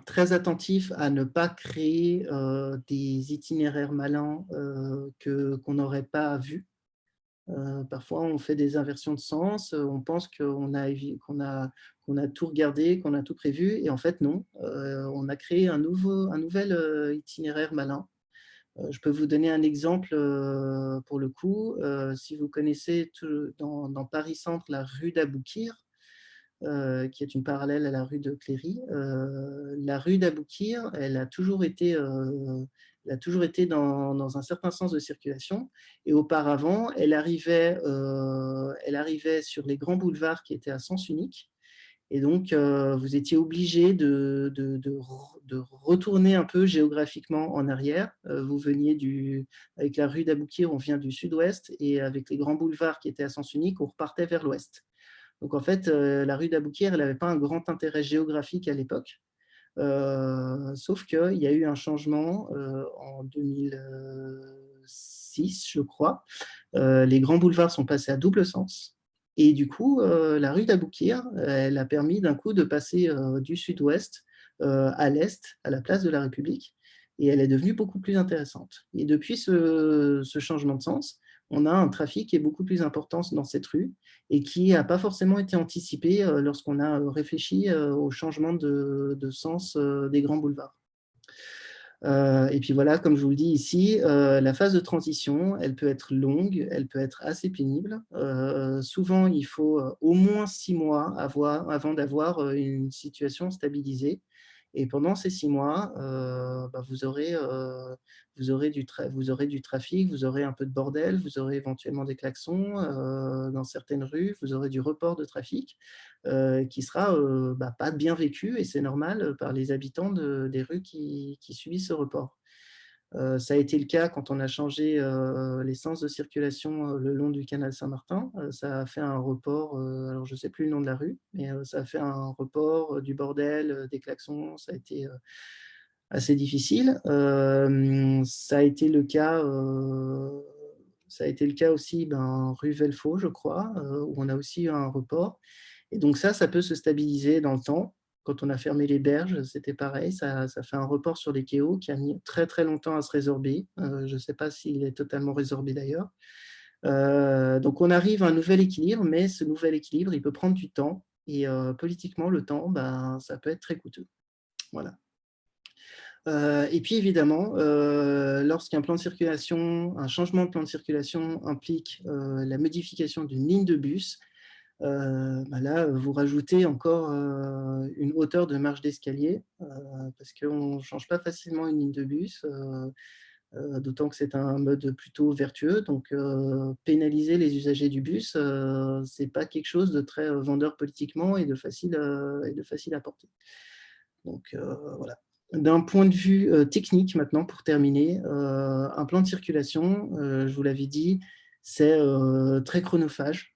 très attentif à ne pas créer des itinéraires malins qu'on n'aurait pas vus. Parfois, on fait des inversions de sens, on pense qu'on a tout regardé, qu'on a tout prévu, et en fait non. On a créé un nouvel itinéraire malin. Je peux vous donner un exemple pour le coup. Si vous connaissez dans Paris Centre la rue d'Aboukir, qui est une parallèle à la rue de Cléry. La rue d'Aboukir, elle a toujours été dans un certain sens de circulation. Et auparavant, elle arrivait sur les grands boulevards qui étaient à sens unique. Et donc, vous étiez obligé de retourner un peu géographiquement en arrière. Vous veniez avec la rue d'Aboukir, on vient du sud-ouest, et avec les grands boulevards qui étaient à sens unique, on repartait vers l'ouest. Donc en fait, la rue d'Aboukir, elle n'avait pas un grand intérêt géographique à l'époque, sauf qu'il y a eu un changement en 2006, je crois. Les grands boulevards sont passés à double sens. Et du coup, la rue d'Aboukir, elle a permis d'un coup de passer du sud-ouest à l'est, à la place de la République, et elle est devenue beaucoup plus intéressante. Et depuis ce changement de sens, on a un trafic qui est beaucoup plus important dans cette rue et qui n'a pas forcément été anticipé lorsqu'on a réfléchi au changement de sens des grands boulevards. Et puis voilà, comme je vous le dis ici, la phase de transition, elle peut être longue, elle peut être assez pénible. Souvent, il faut au moins 6 mois avant d'avoir une situation stabilisée. Et pendant ces 6 mois, bah, vous aurez du trafic, vous aurez un peu de bordel, vous aurez éventuellement des klaxons dans certaines rues, vous aurez du report de trafic qui sera bah, pas bien vécu, et c'est normal par les habitants des rues qui subissent ce report. Ça a été le cas quand on a changé les sens de circulation le long du canal Saint-Martin. Ça a fait un report, alors je ne sais plus le nom de la rue, mais ça a fait un report, du bordel, des klaxons. Ça a été assez difficile. Ça a été le cas aussi rue Velfaux, je crois, où on a aussi eu un report. Et donc ça peut se stabiliser dans le temps. Quand on a fermé les berges, c'était pareil, ça fait un report sur les quais qui a mis très très longtemps à se résorber. Je ne sais pas s'il est totalement résorbé d'ailleurs. Donc on arrive à un nouvel équilibre, mais ce nouvel équilibre, il peut prendre du temps. Et politiquement, le temps, ça peut être très coûteux. Voilà. Et puis évidemment, lorsqu'un plan de circulation, un changement de plan de circulation implique la modification d'une ligne de bus, là, vous rajoutez encore une hauteur de marche d'escalier, parce qu'on ne change pas facilement une ligne de bus, d'autant que c'est un mode plutôt vertueux. Donc, pénaliser les usagers du bus, ce n'est pas quelque chose de très vendeur politiquement et de facile à porter. Donc, voilà. D'un point de vue technique, maintenant, pour terminer, un plan de circulation, je vous l'avais dit, c'est très chronophage.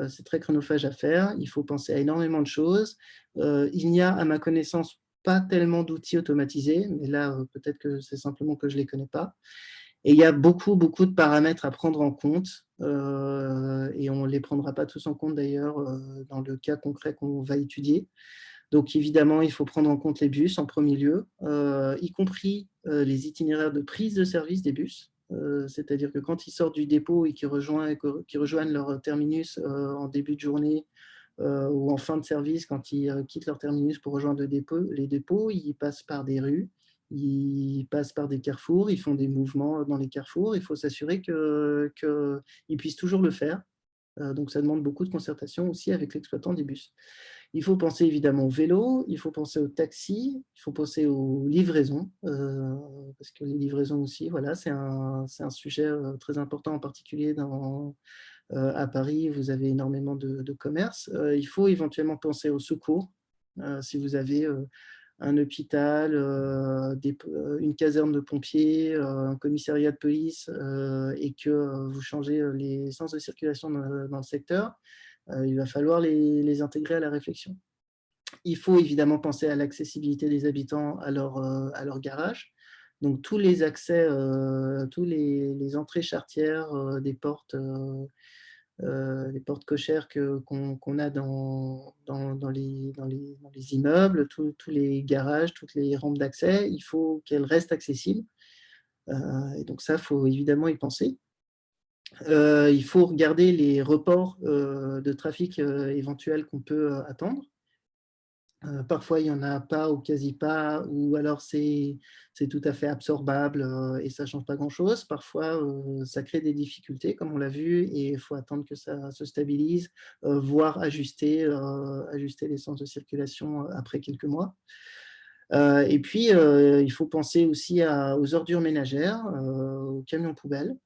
C'est très chronophage à faire. Il faut penser à énormément de choses. Il n'y a, à ma connaissance, pas tellement d'outils automatisés, mais là, peut-être que c'est simplement que je ne les connais pas. Et il y a beaucoup de paramètres à prendre en compte, et on ne les prendra pas tous en compte d'ailleurs dans le cas concret qu'on va étudier. Donc évidemment, il faut prendre en compte les bus en premier lieu, y compris les itinéraires de prise de service des bus. C'est-à-dire que quand ils sortent du dépôt et qu'ils rejoignent leur terminus en début de journée ou en fin de service, quand ils quittent leur terminus pour rejoindre les dépôts, ils passent par des rues, ils passent par des carrefours, ils font des mouvements dans les carrefours. Il faut s'assurer qu'ils puissent toujours le faire. Donc ça demande beaucoup de concertation aussi avec l'exploitant des bus. Il faut penser évidemment au vélo, il faut penser au taxi, il faut penser aux livraisons, parce que les livraisons aussi, voilà, c'est un sujet très important, en particulier à Paris, vous avez énormément de commerces. Il faut éventuellement penser au secours, si vous avez un hôpital, une caserne de pompiers, un commissariat de police, et que vous changez les sens de circulation dans le secteur, il va falloir les intégrer à la réflexion. Il faut évidemment penser à l'accessibilité des habitants à leur garage. Donc tous les accès, tous les entrées charretières des portes cochères qu'on a dans les immeubles, tous les garages, toutes les rampes d'accès, il faut qu'elles restent accessibles. Et donc ça, il faut évidemment y penser. Il faut regarder les reports de trafic éventuels qu'on peut attendre. Parfois, il n'y en a pas ou quasi pas, ou alors c'est tout à fait absorbable et ça ne change pas grand-chose. Parfois, ça crée des difficultés, comme on l'a vu, et il faut attendre que ça se stabilise, voire ajuster les sens de circulation après quelques mois. Et puis, il faut penser aussi aux ordures ménagères, aux camions poubelles.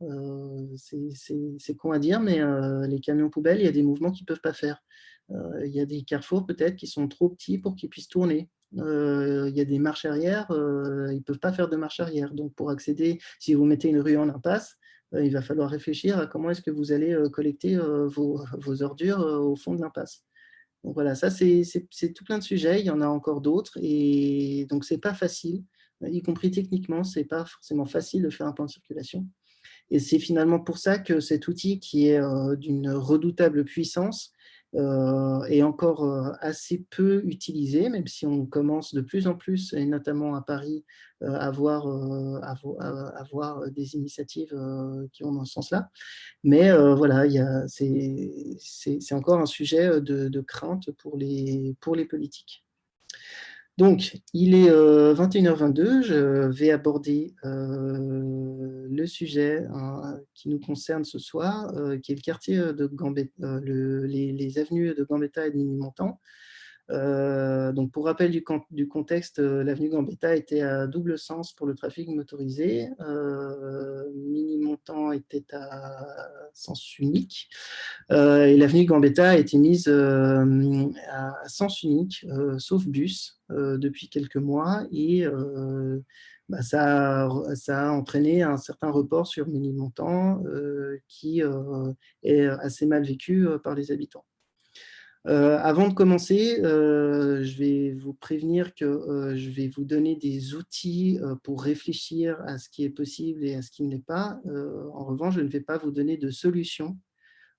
C'est con à dire, mais les camions poubelles, il y a des mouvements qu'ils ne peuvent pas faire. Il y a des carrefours peut-être qui sont trop petits pour qu'ils puissent tourner. Il y a des marches arrière, ils ne peuvent pas faire de marche arrière. Donc, pour accéder, si vous mettez une rue en impasse, il va falloir réfléchir à comment est-ce que vous allez collecter vos ordures au fond de l'impasse. Donc voilà, ça c'est tout plein de sujets, il y en a encore d'autres, et donc c'est pas facile, y compris techniquement, c'est pas forcément facile de faire un plan de circulation. Et c'est finalement pour ça que cet outil, qui est d'une redoutable puissance, est encore assez peu utilisé, même si on commence de plus en plus, et notamment à Paris, à voir des initiatives qui vont dans ce sens-là. Mais voilà, c'est encore un sujet de crainte pour les politiques. Donc, il est 21h22, je vais aborder le sujet qui nous concerne ce soir, qui est le quartier de Gambetta, les avenues de Gambetta et de Ménilmontant. Donc, pour rappel du contexte, l'avenue Gambetta était à double sens pour le trafic motorisé. Ménilmontant était à sens unique. Et l'avenue Gambetta a été mise à sens unique, sauf bus, depuis quelques mois. Et ça a entraîné un certain report sur Ménilmontant qui est assez mal vécu par les habitants. Avant de commencer, je vais vous prévenir que je vais vous donner des outils pour réfléchir à ce qui est possible et à ce qui ne l'est pas. En revanche, je ne vais pas vous donner de solutions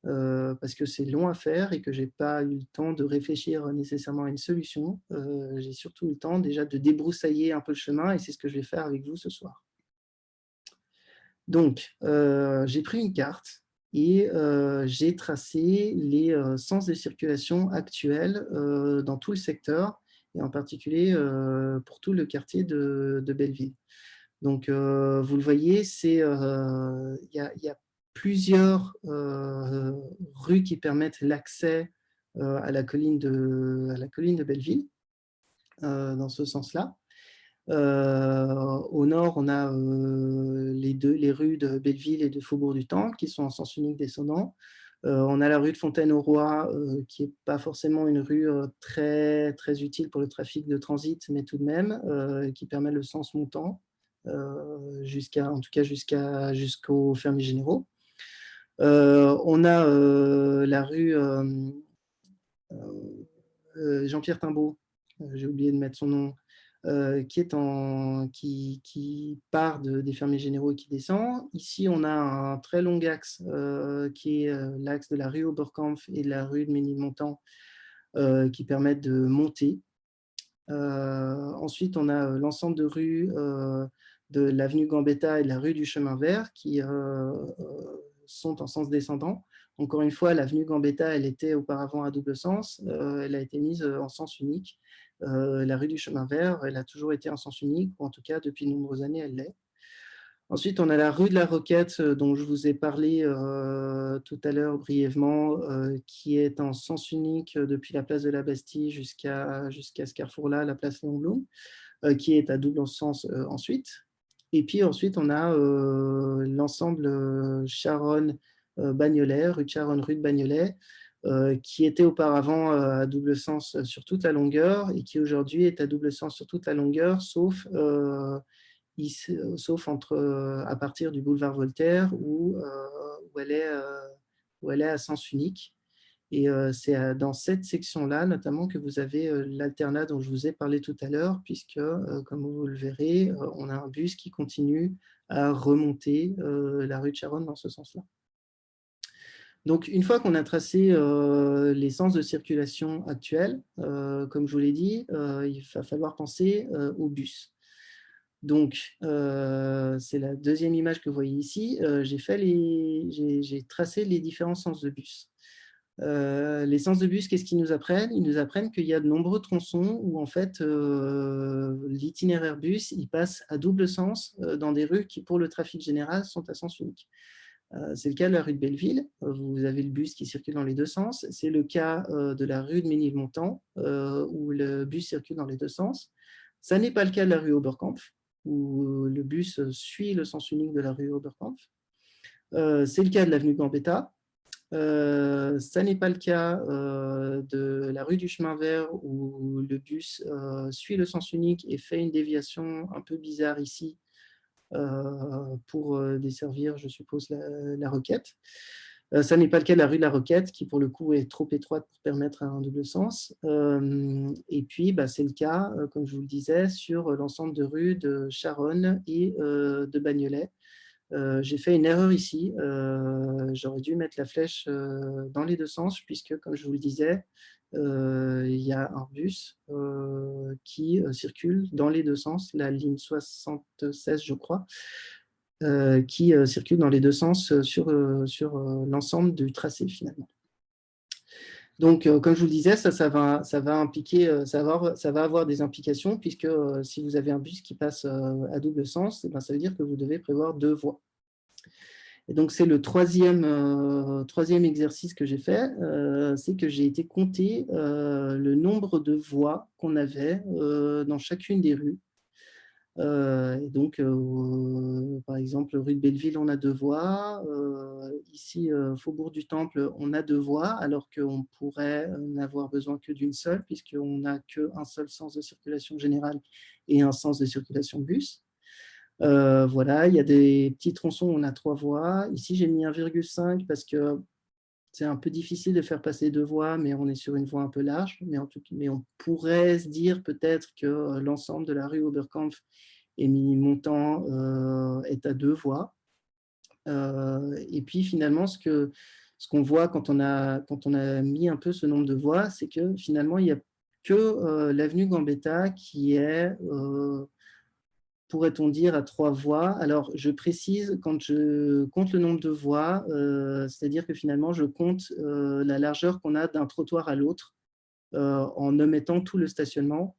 parce que c'est long à faire et que je n'ai pas eu le temps de réfléchir nécessairement à une solution. J'ai surtout eu le temps déjà de débroussailler un peu le chemin, et c'est ce que je vais faire avec vous ce soir. Donc, j'ai pris une carte et j'ai tracé les sens de circulation actuels dans tout le secteur, et en particulier pour tout le quartier de Belleville. Donc, vous le voyez, il y a plusieurs rues qui permettent l'accès à la colline de Belleville, dans ce sens-là. Au nord, on a les rues de Belleville et de Faubourg du Temple qui sont en sens unique descendant. On a la rue de Fontaine-au-Roi, qui n'est pas forcément une rue très, très utile pour le trafic de transit, mais tout de même, qui permet le sens montant, en tout cas jusqu'aux fermiers généraux. On a la rue Jean-Pierre Timbaud, j'ai oublié de mettre son nom, qui part des fermiers généraux et qui descend. Ici, on a un très long axe qui est l'axe de la rue Oberkampf et de la rue de Ménilmontant qui permettent de monter. Ensuite, on a l'ensemble de rues de l'avenue Gambetta et de la rue du Chemin Vert qui sont en sens descendant. Encore une fois, l'avenue Gambetta, elle était auparavant à double sens. Elle a été mise en sens unique. La rue du Chemin Vert, elle a toujours été en sens unique, ou en tout cas, depuis de nombreuses années, elle l'est. Ensuite, on a la rue de la Roquette, dont je vous ai parlé tout à l'heure brièvement, qui est en sens unique depuis la place de la Bastille jusqu'à ce carrefour-là, la place Léon Blum, qui est à double sens ensuite. Et puis ensuite, on a l'ensemble Charonne-Bagnolet, rue de Charonne, rue de Bagnolet, qui était auparavant à double sens sur toute la longueur et qui aujourd'hui est à double sens sur toute la longueur, sauf à partir du boulevard Voltaire où elle est à sens unique. Et c'est dans cette section-là, notamment, que vous avez l'alternat dont je vous ai parlé tout à l'heure, puisque, comme vous le verrez, on a un bus qui continue à remonter la rue de Charonne dans ce sens-là. Donc, une fois qu'on a tracé les sens de circulation actuels, comme je vous l'ai dit, il va falloir penser au bus. Donc, c'est la deuxième image que vous voyez ici. J'ai tracé les différents sens de bus. Les sens de bus, qu'est-ce qu'ils nous apprennent? Ils nous apprennent qu'il y a de nombreux tronçons où en fait l'itinéraire bus il passe à double sens dans des rues qui, pour le trafic général, sont à sens unique. C'est le cas de la rue de Belleville, vous avez le bus qui circule dans les deux sens. C'est le cas de la rue de Ménilmontant, où le bus circule dans les deux sens. Ça n'est pas le cas de la rue Oberkampf, où le bus suit le sens unique de la rue Oberkampf. C'est le cas de l'avenue Gambetta. Ça n'est pas le cas de la rue du Chemin Vert, où le bus suit le sens unique et fait une déviation un peu bizarre ici, pour desservir, je suppose, la Roquette. Ça n'est pas le cas de la rue de la Roquette, qui pour le coup est trop étroite pour permettre un double sens. Et puis, c'est le cas, comme je vous le disais, sur l'ensemble de rues de Charonne et de Bagnolet. J'ai fait une erreur ici. J'aurais dû mettre la flèche dans les deux sens, puisque, comme je vous le disais, il y a un bus qui circule dans les deux sens, la ligne 76, je crois, qui circule dans les deux sens sur l'ensemble du tracé, finalement. Donc, comme je vous le disais, ça va impliquer, ça va avoir des implications, puisque si vous avez un bus qui passe à double sens, ça veut dire que vous devez prévoir deux voies. Et donc, c'est le troisième exercice que j'ai fait, c'est que j'ai été compter le nombre de voies qu'on avait dans chacune des rues. Et donc, par exemple, rue de Belleville, on a deux voies. Ici, Faubourg du Temple, on a deux voies, alors qu'on pourrait n'avoir besoin que d'une seule, puisqu'on n'a qu'un seul sens de circulation générale et un sens de circulation bus. Voilà, il y a des petits tronçons où on a trois voies. Ici, j'ai mis 1,5 parce que c'est un peu difficile de faire passer deux voies, mais on est sur une voie un peu large. Mais on pourrait se dire peut-être que l'ensemble de la rue Oberkampf et Ménilmontant est à deux voies. Et puis finalement, ce qu'on voit quand on a mis un peu ce nombre de voies, c'est que finalement, il n'y a que l'avenue Gambetta qui est pourrait-on dire, à trois voies. Alors, je précise, quand je compte le nombre de voies, c'est-à-dire que finalement, je compte la largeur qu'on a d'un trottoir à l'autre en omettant tout le stationnement,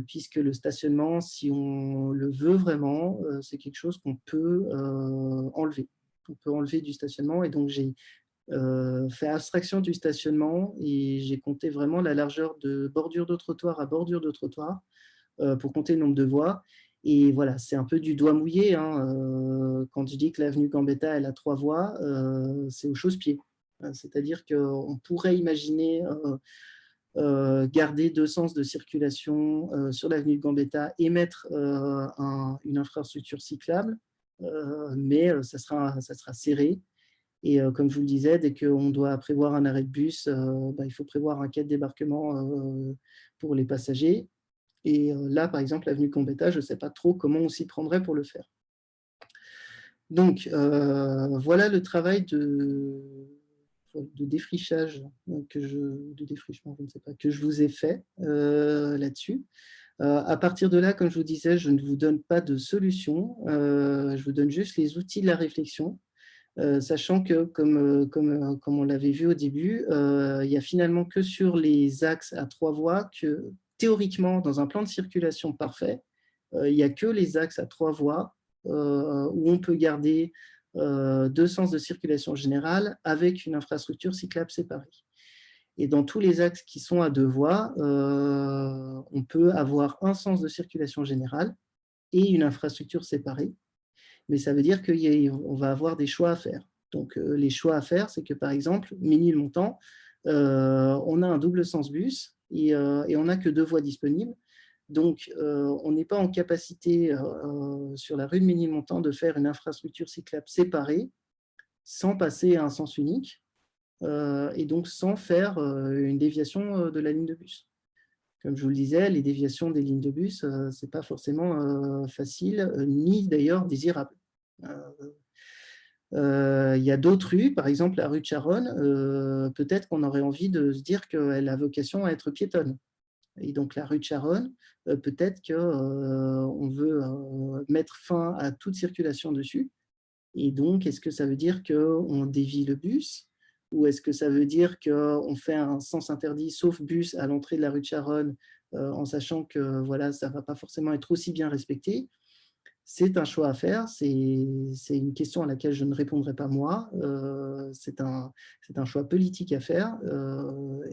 puisque le stationnement, si on le veut vraiment, c'est quelque chose qu'on peut enlever. On peut enlever du stationnement, et donc j'ai fait abstraction du stationnement et j'ai compté vraiment la largeur de bordure de trottoir à bordure de trottoir pour compter le nombre de voies. Et voilà, c'est un peu du doigt mouillé. Quand je dis que l'avenue Gambetta, elle a trois voies, c'est au chausse-pied. C'est-à-dire qu'on pourrait imaginer garder deux sens de circulation sur l'avenue de Gambetta et mettre une infrastructure cyclable, mais ça sera serré. Et comme je vous le disais, dès qu'on doit prévoir un arrêt de bus, il faut prévoir un quai de débarquement pour les passagers. Et là, par exemple, l'avenue Gambetta, je ne sais pas trop comment on s'y prendrait pour le faire. Donc, voilà le travail de défrichage de défrichement, je ne sais pas, que je vous ai fait là-dessus. À partir de là, comme je vous disais, je ne vous donne pas de solution, je vous donne juste les outils de la réflexion, sachant que, comme on l'avait vu au début, il n'y a finalement que sur les axes à 3 voies que, théoriquement, dans un plan de circulation parfait, il n'y a que les axes à 3 voies où on peut garder 2 sens de circulation générale avec une infrastructure cyclable séparée. Et dans tous les axes qui sont à 2 voies, on peut avoir un sens de circulation générale et une infrastructure séparée. Mais ça veut dire qu'on va avoir des choix à faire. Donc, les choix à faire, c'est que, par exemple, Ménilmontant, on a un double sens bus et on n'a que 2 voies disponibles. Donc, on n'est pas en capacité, sur la rue de Ménilmontant, de faire une infrastructure cyclable séparée sans passer à un sens unique et donc sans faire une déviation de la ligne de bus. Comme je vous le disais, les déviations des lignes de bus, ce n'est pas forcément facile, ni d'ailleurs désirable. Il y a d'autres rues, par exemple la rue de Charonne, peut-être qu'on aurait envie de se dire qu'elle a vocation à être piétonne. Et donc la rue de Charonne, peut-être qu'on veut mettre fin à toute circulation dessus. Et donc, est-ce que ça veut dire qu'on dévie le bus ou est-ce que ça veut dire qu'on fait un sens interdit sauf bus à l'entrée de la rue de Charonne en sachant que voilà, ça ne va pas forcément être aussi bien respecté? C'est un choix à faire, c'est une question à laquelle je ne répondrai pas moi, c'est un choix politique à faire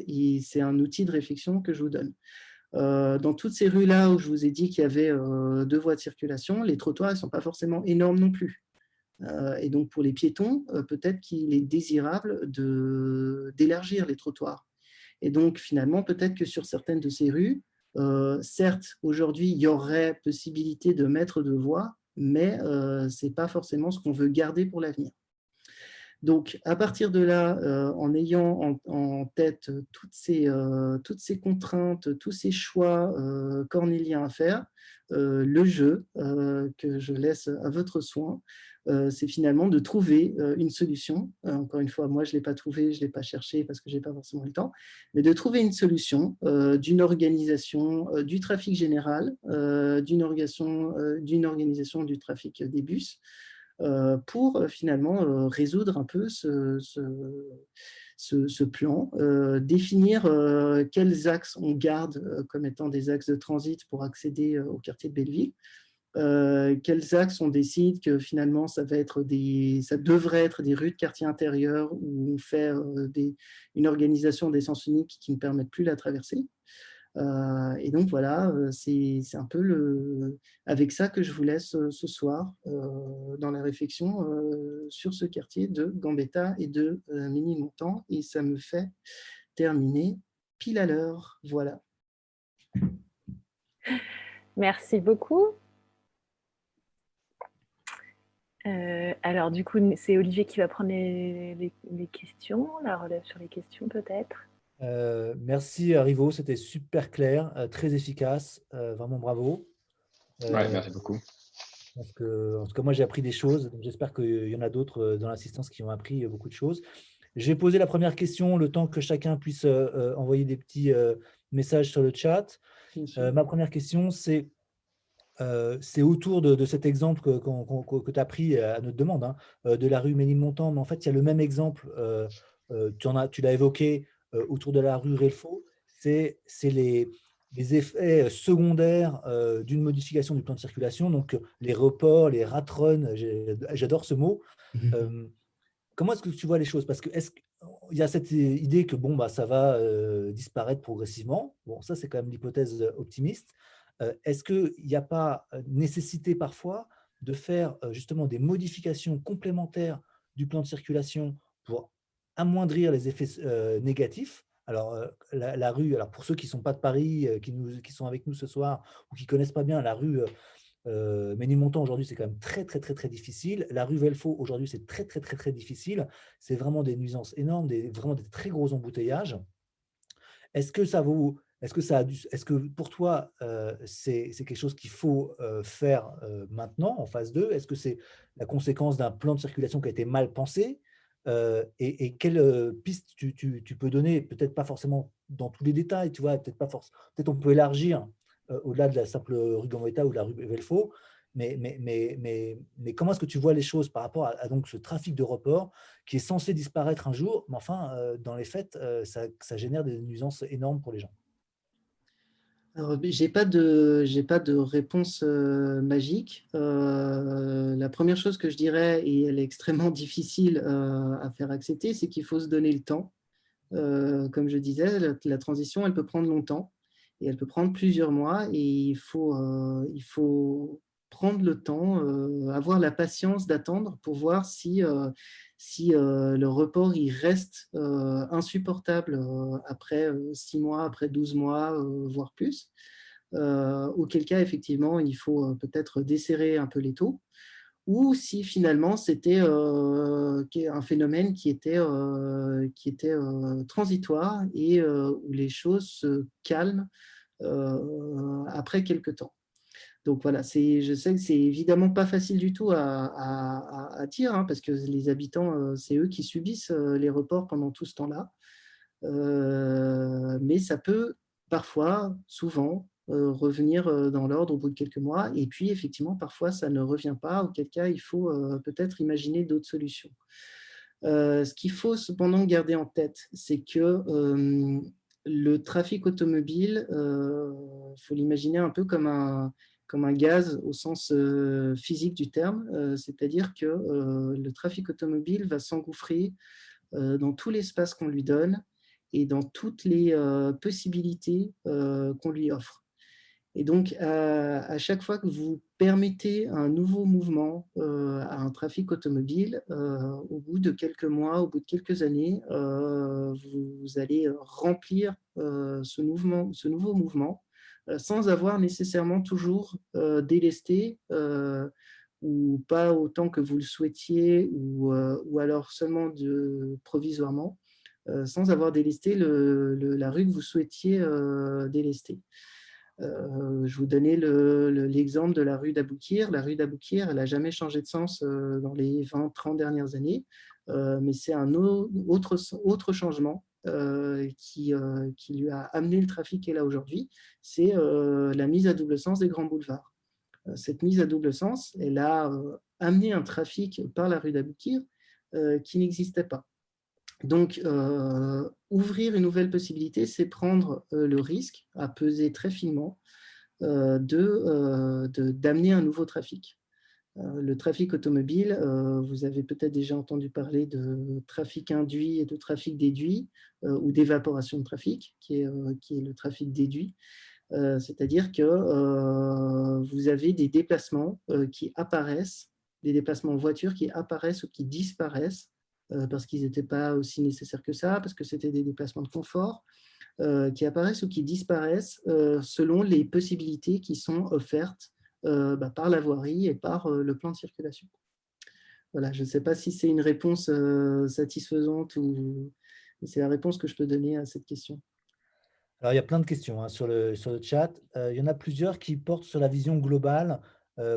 et c'est un outil de réflexion que je vous donne. Dans toutes ces rues-là où je vous ai dit qu'il y avait 2 voies de circulation, les trottoirs ne sont pas forcément énormes non plus. Et donc pour les piétons, peut-être qu'il est désirable d'élargir les trottoirs. Et donc finalement, peut-être que sur certaines de ces rues, certes, aujourd'hui, il y aurait possibilité de mettre 2 voies, mais ce n'est pas forcément ce qu'on veut garder pour l'avenir. Donc, à partir de là, en ayant en tête toutes ces contraintes, tous ces choix cornéliens à faire, le jeu que je laisse à votre soin, c'est finalement de trouver une solution. Encore une fois, moi, je ne l'ai pas trouvé, je ne l'ai pas cherché parce que je n'ai pas forcément le temps, mais de trouver une solution d'une organisation du trafic général, d'une organisation du trafic des bus, pour finalement résoudre un peu ce plan, définir quels axes on garde comme étant des axes de transit pour accéder au quartier de Belleville, quels axes on décide que finalement ça devrait être des rues de quartier intérieur où on fait une organisation d'essence unique qui ne permettent plus la traversée. Et donc voilà, c'est un peu avec ça que je vous laisse ce soir dans la réflexion sur ce quartier de Gambetta et de Ménilmontant. Et ça me fait terminer pile à l'heure. Voilà. Merci beaucoup. Alors du coup, c'est Olivier qui va prendre les questions, la relève sur les questions peut-être. Merci Rivo, c'était super clair, très efficace, vraiment bravo. Ouais, merci beaucoup. Parce que, en tout cas, moi j'ai appris des choses, donc j'espère qu'il y en a d'autres dans l'assistance qui ont appris beaucoup de choses. Je vais poser la première question, le temps que chacun puisse envoyer des petits messages sur le chat. Ma première question, c'est autour de cet exemple que tu as pris à notre demande, hein, de la rue Ménilmontant, mais en fait, il y a le même exemple, tu l'as évoqué, autour de la rue Relfaux, c'est les effets secondaires d'une modification du plan de circulation, donc les reports, les rat runs, j'adore ce mot. Comment est-ce que tu vois les choses? Parce que il y a cette idée que bon, bah, ça va disparaître progressivement. Bon, ça, c'est quand même l'hypothèse optimiste. Est-ce qu'il n'y a pas nécessité parfois de faire justement des modifications complémentaires du plan de circulation pour amoindrir les effets négatifs? Alors, la rue, alors pour ceux qui ne sont pas de Paris, qui sont avec nous ce soir ou qui ne connaissent pas bien la rue Ménilmontant, aujourd'hui, c'est quand même très, très, très, très difficile. La rue Velfaux, aujourd'hui, c'est très, très, très, très difficile. C'est vraiment des nuisances énormes, vraiment des très gros embouteillages. Est-ce que ça vaut Est-ce que pour toi, c'est quelque chose qu'il faut faire maintenant, en phase 2? Est-ce que c'est la conséquence d'un plan de circulation qui a été mal pensé? Et quelle piste tu peux donner? Peut-être pas forcément dans tous les détails, tu vois, peut-être on peut élargir au-delà de la simple rue Gambetta ou de la rue Belfort, mais comment est-ce que tu vois les choses par rapport à donc ce trafic de report qui est censé disparaître un jour, mais enfin, dans les faits, ça génère des nuisances énormes pour les gens. Alors, j'ai pas de réponse magique. La première chose que je dirais, et elle est extrêmement difficile à faire accepter, c'est qu'il faut se donner le temps. Comme je disais, la transition, elle peut prendre longtemps et elle peut prendre plusieurs mois et il faut prendre le temps, avoir la patience d'attendre pour voir si le report il reste insupportable après 6 mois, après 12 mois, voire plus. Auquel cas, effectivement, il faut peut-être desserrer un peu les taux ou si finalement c'était un phénomène qui était transitoire et où les choses se calment après quelques temps. Donc voilà, je sais que c'est évidemment pas facile du tout à dire, hein, parce que les habitants, c'est eux qui subissent les reports pendant tout ce temps-là. Mais ça peut parfois, souvent, revenir dans l'ordre au bout de quelques mois. Et puis, effectivement, parfois, ça ne revient pas, auquel cas, il faut peut-être imaginer d'autres solutions. Ce qu'il faut cependant garder en tête, c'est que le trafic automobile, il faut l'imaginer un peu comme un gaz au sens physique du terme, c'est-à-dire que le trafic automobile va s'engouffrer dans tout l'espace qu'on lui donne et dans toutes les possibilités qu'on lui offre. Et donc, à chaque fois que vous permettez un nouveau mouvement à un trafic automobile, au bout de quelques mois, au bout de quelques années, vous allez remplir ce nouveau mouvement sans avoir nécessairement toujours délesté ou pas autant que vous le souhaitiez ou alors seulement provisoirement, sans avoir délesté la rue que vous souhaitiez délester. Je vous donnais l'exemple de la rue d'Aboukir. La rue d'Aboukir, elle n'a jamais changé de sens dans les 20-30 dernières années, mais c'est un autre changement qui lui a amené le trafic qui est là aujourd'hui, c'est la mise à double sens des grands boulevards. Cette mise à double sens, elle a amené un trafic par la rue d'Aboukir qui n'existait pas. Donc, ouvrir une nouvelle possibilité, c'est prendre le risque à peser très finement d'amener un nouveau trafic. Le trafic automobile, vous avez peut-être déjà entendu parler de trafic induit et de trafic déduit, ou d'évaporation de trafic, qui est le trafic déduit. C'est-à-dire que vous avez des déplacements qui apparaissent, des déplacements en voiture qui apparaissent ou qui disparaissent parce qu'ils n'étaient pas aussi nécessaires que ça, parce que c'était des déplacements de confort, qui apparaissent ou qui disparaissent selon les possibilités qui sont offertes par la voirie et par le plan de circulation. Voilà, je ne sais pas si c'est une réponse satisfaisante ou c'est la réponse que je peux donner à cette question. Alors, il y a plein de questions hein, sur le chat. Il y en a plusieurs qui portent sur la vision globale.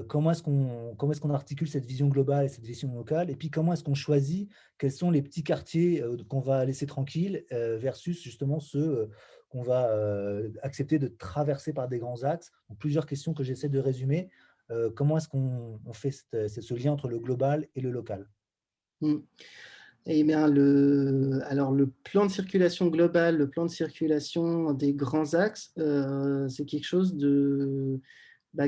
Comment est-ce qu'on articule cette vision globale et cette vision locale? Et puis, comment est-ce qu'on choisit quels sont les petits quartiers qu'on va laisser tranquilles versus justement ceux qu'on va accepter de traverser par des grands axes? Donc, plusieurs questions que j'essaie de résumer. Comment est-ce qu'on fait ce lien entre le global et le local? Eh bien, alors le plan de circulation global, le plan de circulation des grands axes, c'est quelque chose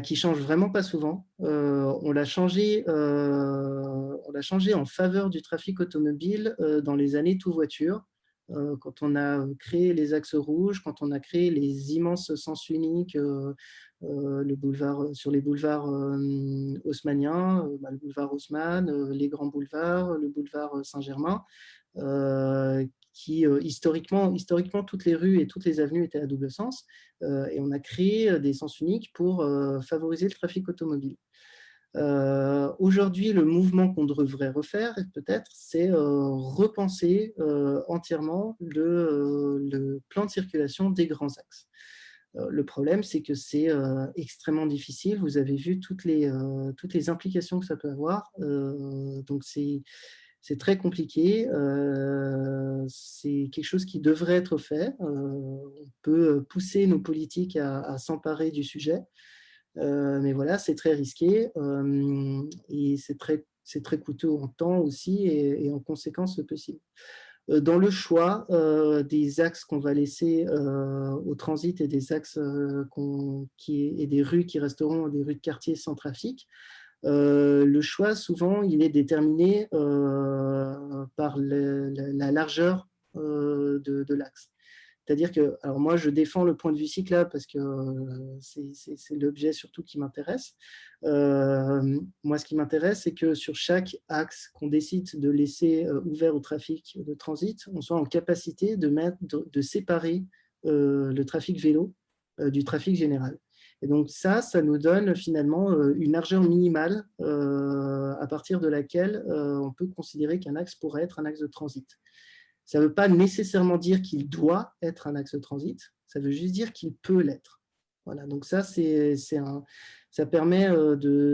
qui change vraiment pas souvent. On l'a changé en faveur du trafic automobile dans les années tout voiture, quand on a créé les axes rouges, quand on a créé les immenses sens uniques sur les boulevards haussmanniens, le boulevard Haussmann, les grands boulevards, le boulevard Saint-Germain, qui historiquement, toutes les rues et toutes les avenues étaient à double sens, et on a créé des sens uniques pour favoriser le trafic automobile. Aujourd'hui, le mouvement qu'on devrait refaire, peut-être, c'est repenser entièrement le plan de circulation des grands axes. Le problème, c'est que c'est extrêmement difficile. Vous avez vu toutes les implications que ça peut avoir. Donc, c'est très compliqué. C'est quelque chose qui devrait être fait. On peut pousser nos politiques à s'emparer du sujet. Mais voilà, c'est très risqué et c'est très coûteux en temps aussi et en conséquence possible. Dans le choix des axes qu'on va laisser au transit et des axes et des rues qui resteront des rues de quartier sans trafic, le choix, souvent, il est déterminé par la largeur de l'axe. C'est-à-dire que, alors moi, je défends le point de vue cyclable parce que c'est l'objet surtout qui m'intéresse. Moi, ce qui m'intéresse, c'est que sur chaque axe qu'on décide de laisser ouvert au trafic de transit, on soit en capacité de séparer le trafic vélo du trafic général. Et donc ça nous donne finalement une largeur minimale à partir de laquelle on peut considérer qu'un axe pourrait être un axe de transit. Ça ne veut pas nécessairement dire qu'il doit être un axe de transit, ça veut juste dire qu'il peut l'être. Voilà, donc ça permet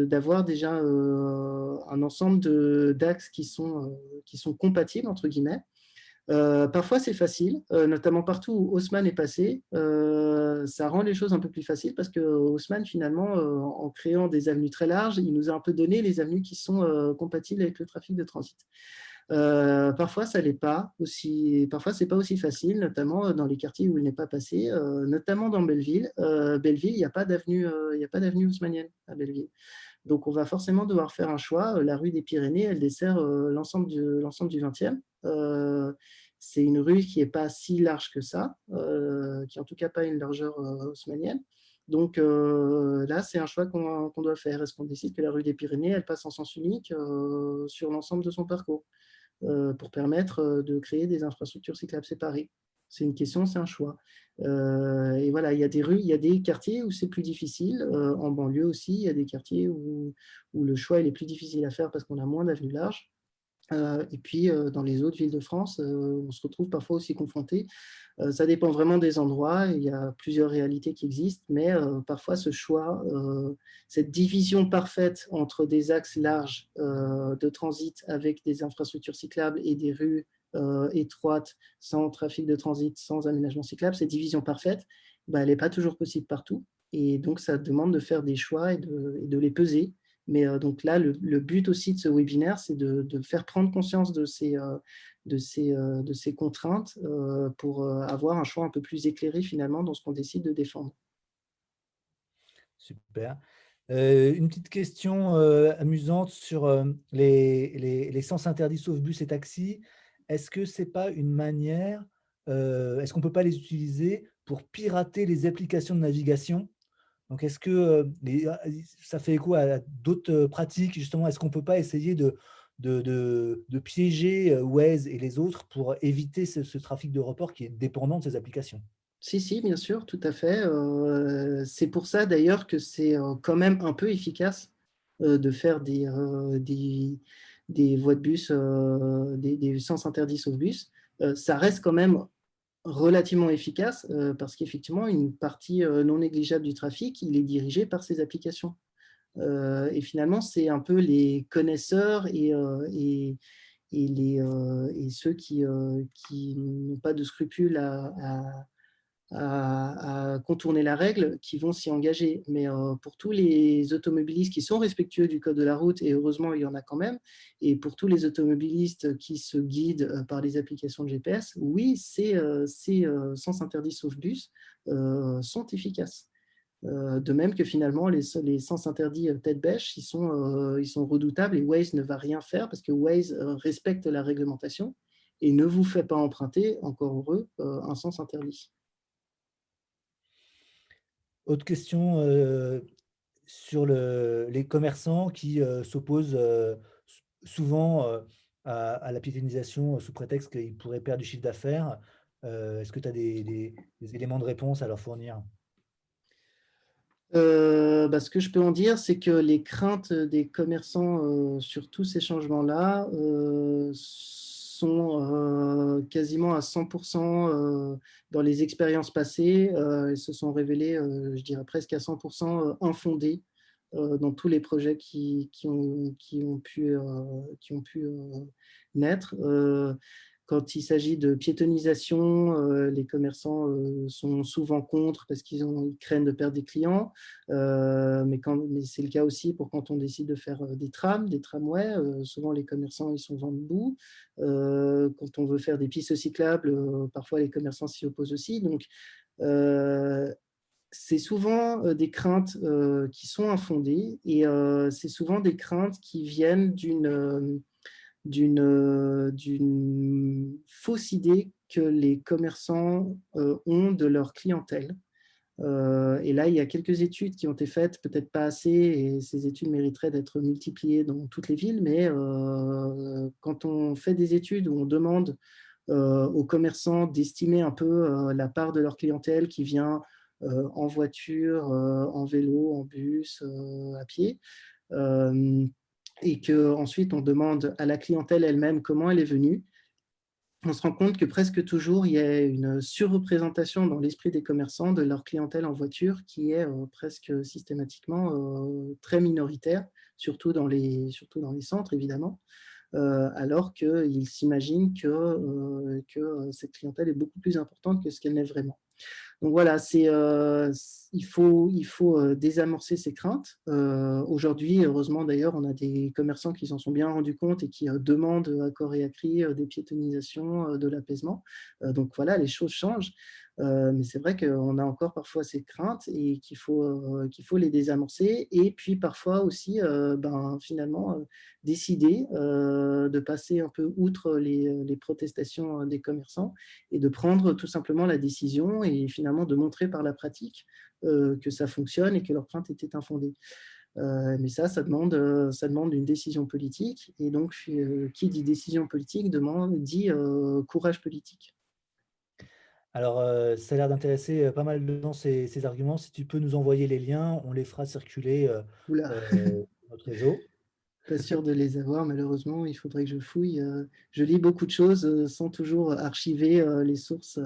d'avoir déjà un ensemble d'axes qui sont compatibles, entre guillemets. Parfois, c'est facile, notamment partout où Haussmann est passé. Ça rend les choses un peu plus faciles parce que Haussmann, finalement, en créant des avenues très larges, il nous a un peu donné les avenues qui sont compatibles avec le trafic de transit. Parfois, ça l'est pas aussi. Parfois, c'est pas aussi facile, notamment dans les quartiers où il n'est pas passé, notamment dans Belleville. Belleville, il n'y a pas d'avenue haussmannienne à Belleville. Donc, on va forcément devoir faire un choix. La rue des Pyrénées, elle dessert l'ensemble du 20e. C'est une rue qui n'est pas si large que ça, qui en tout cas pas une largeur haussmannienne. Donc là, c'est un choix qu'on doit faire. Est-ce qu'on décide que la rue des Pyrénées, elle passe en sens unique sur l'ensemble de son parcours pour permettre de créer des infrastructures cyclables séparées? C'est une question, c'est un choix. Et voilà, il y a des rues, il y a des quartiers où c'est plus difficile. En banlieue aussi, il y a des quartiers où le choix il est plus difficile à faire parce qu'on a moins d'avenues larges. Et puis, dans les autres villes de France, on se retrouve parfois aussi confronté. Ça dépend vraiment des endroits. Il y a plusieurs réalités qui existent, mais parfois ce choix, cette division parfaite entre des axes larges de transit avec des infrastructures cyclables et des rues étroites, sans trafic de transit, sans aménagement cyclable, cette division parfaite, bah, elle n'est pas toujours possible partout. Et donc, ça demande de faire des choix et de les peser. Mais donc là, le but aussi de ce webinaire, c'est de faire prendre conscience de ces contraintes pour avoir un choix un peu plus éclairé finalement dans ce qu'on décide de défendre. Super. Une petite question amusante sur les sens interdits sauf bus et taxis. Est-ce que ce n'est pas une manière, est-ce qu'on ne peut pas les utiliser pour pirater les applications de navigation? Donc, est-ce que ça fait écho à d'autres pratiques, justement? Est-ce qu'on ne peut pas essayer de piéger Waze et les autres pour éviter ce trafic de report qui est dépendant de ces applications? Si, bien sûr, tout à fait. C'est pour ça d'ailleurs que c'est quand même un peu efficace de faire des voies de bus, des sens interdits sauf bus. Ça reste quand même relativement efficace parce qu'effectivement, une partie non négligeable du trafic, il est dirigé par ces applications. Et finalement, c'est un peu les connaisseurs et ceux qui n'ont pas de scrupules à contourner la règle qui vont s'y engager. Mais pour tous les automobilistes qui sont respectueux du code de la route, et heureusement il y en a quand même, et pour tous les automobilistes qui se guident par les applications de GPS, oui, ces sens interdits sauf bus sont efficaces. De même que finalement les sens interdits tête bêche, ils sont redoutables et Waze ne va rien faire parce que Waze respecte la réglementation et ne vous fait pas emprunter, encore heureux, un sens interdit. Autre question sur les commerçants qui s'opposent souvent à la piétonisation sous prétexte qu'ils pourraient perdre du chiffre d'affaires. Est-ce que tu as des éléments de réponse à leur fournir? Ce que je peux en dire, c'est que les craintes des commerçants sur tous ces changements-là sont quasiment à 100% dans les expériences passées et se sont révélées, je dirais presque à 100% infondées dans tous les projets qui ont pu naître. Quand il s'agit de piétonisation, les commerçants sont souvent contre parce qu'ils craignent de perdre des clients. Mais c'est le cas aussi pour quand on décide de faire des trams, des tramways. Souvent, les commerçants ils sont vent debout. Quand on veut faire des pistes cyclables, parfois les commerçants s'y opposent aussi. Donc, c'est souvent des craintes qui sont infondées et c'est souvent des craintes qui viennent d'une fausse idée que les commerçants ont de leur clientèle. Et là, il y a quelques études qui ont été faites, peut-être pas assez, et ces études mériteraient d'être multipliées dans toutes les villes, mais quand on fait des études où on demande aux commerçants d'estimer un peu la part de leur clientèle qui vient en voiture, en vélo, en bus, à pied, et qu'ensuite on demande à la clientèle elle-même comment elle est venue, on se rend compte que presque toujours, il y a une surreprésentation dans l'esprit des commerçants de leur clientèle en voiture qui est presque systématiquement très minoritaire, surtout dans les centres, évidemment, alors qu'ils s'imaginent que cette clientèle est beaucoup plus importante que ce qu'elle n'est vraiment. Donc voilà, il faut désamorcer ces craintes. Aujourd'hui, heureusement d'ailleurs, on a des commerçants qui s'en sont bien rendus compte et qui demandent à corps et à cri des piétonisations, de l'apaisement. Donc voilà, les choses changent. Mais c'est vrai qu'on a encore parfois ces craintes et qu'il faut les désamorcer. Et puis parfois aussi, finalement, décider de passer un peu outre les protestations des commerçants et de prendre tout simplement la décision et finalement de montrer par la pratique que ça fonctionne et que leurs craintes étaient infondées. Mais ça demande une décision politique. Et donc, qui dit décision politique dit courage politique. Alors, ça a l'air d'intéresser pas mal de gens, ces arguments. Si tu peux nous envoyer les liens, on les fera circuler Oula, sur notre réseau. pas sûr de les avoir, malheureusement. Il faudrait que je fouille. Je lis beaucoup de choses sans toujours archiver les sources.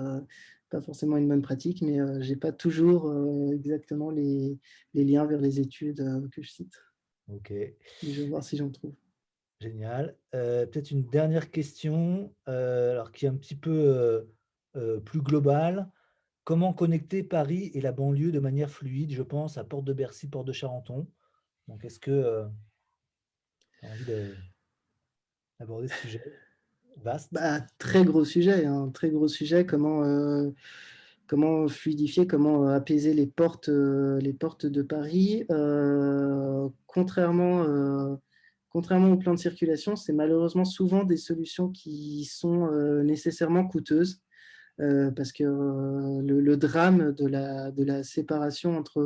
Pas forcément une bonne pratique, mais je n'ai pas toujours exactement les liens vers les études que je cite. Ok, Mais je vais voir si j'en trouve. génial. Peut-être une dernière question, alors qui est un petit peu plus globale. Comment connecter Paris et la banlieue de manière fluide? Je pense à Porte de Bercy, Porte de Charenton. Donc, est-ce que tu as envie d'aborder ce sujet vaste? Très gros sujet, hein, très gros sujet. Comment fluidifier, comment apaiser les portes de Paris. Contrairement au plan de circulation, c'est malheureusement souvent des solutions qui sont nécessairement coûteuses. Parce que le drame de la séparation entre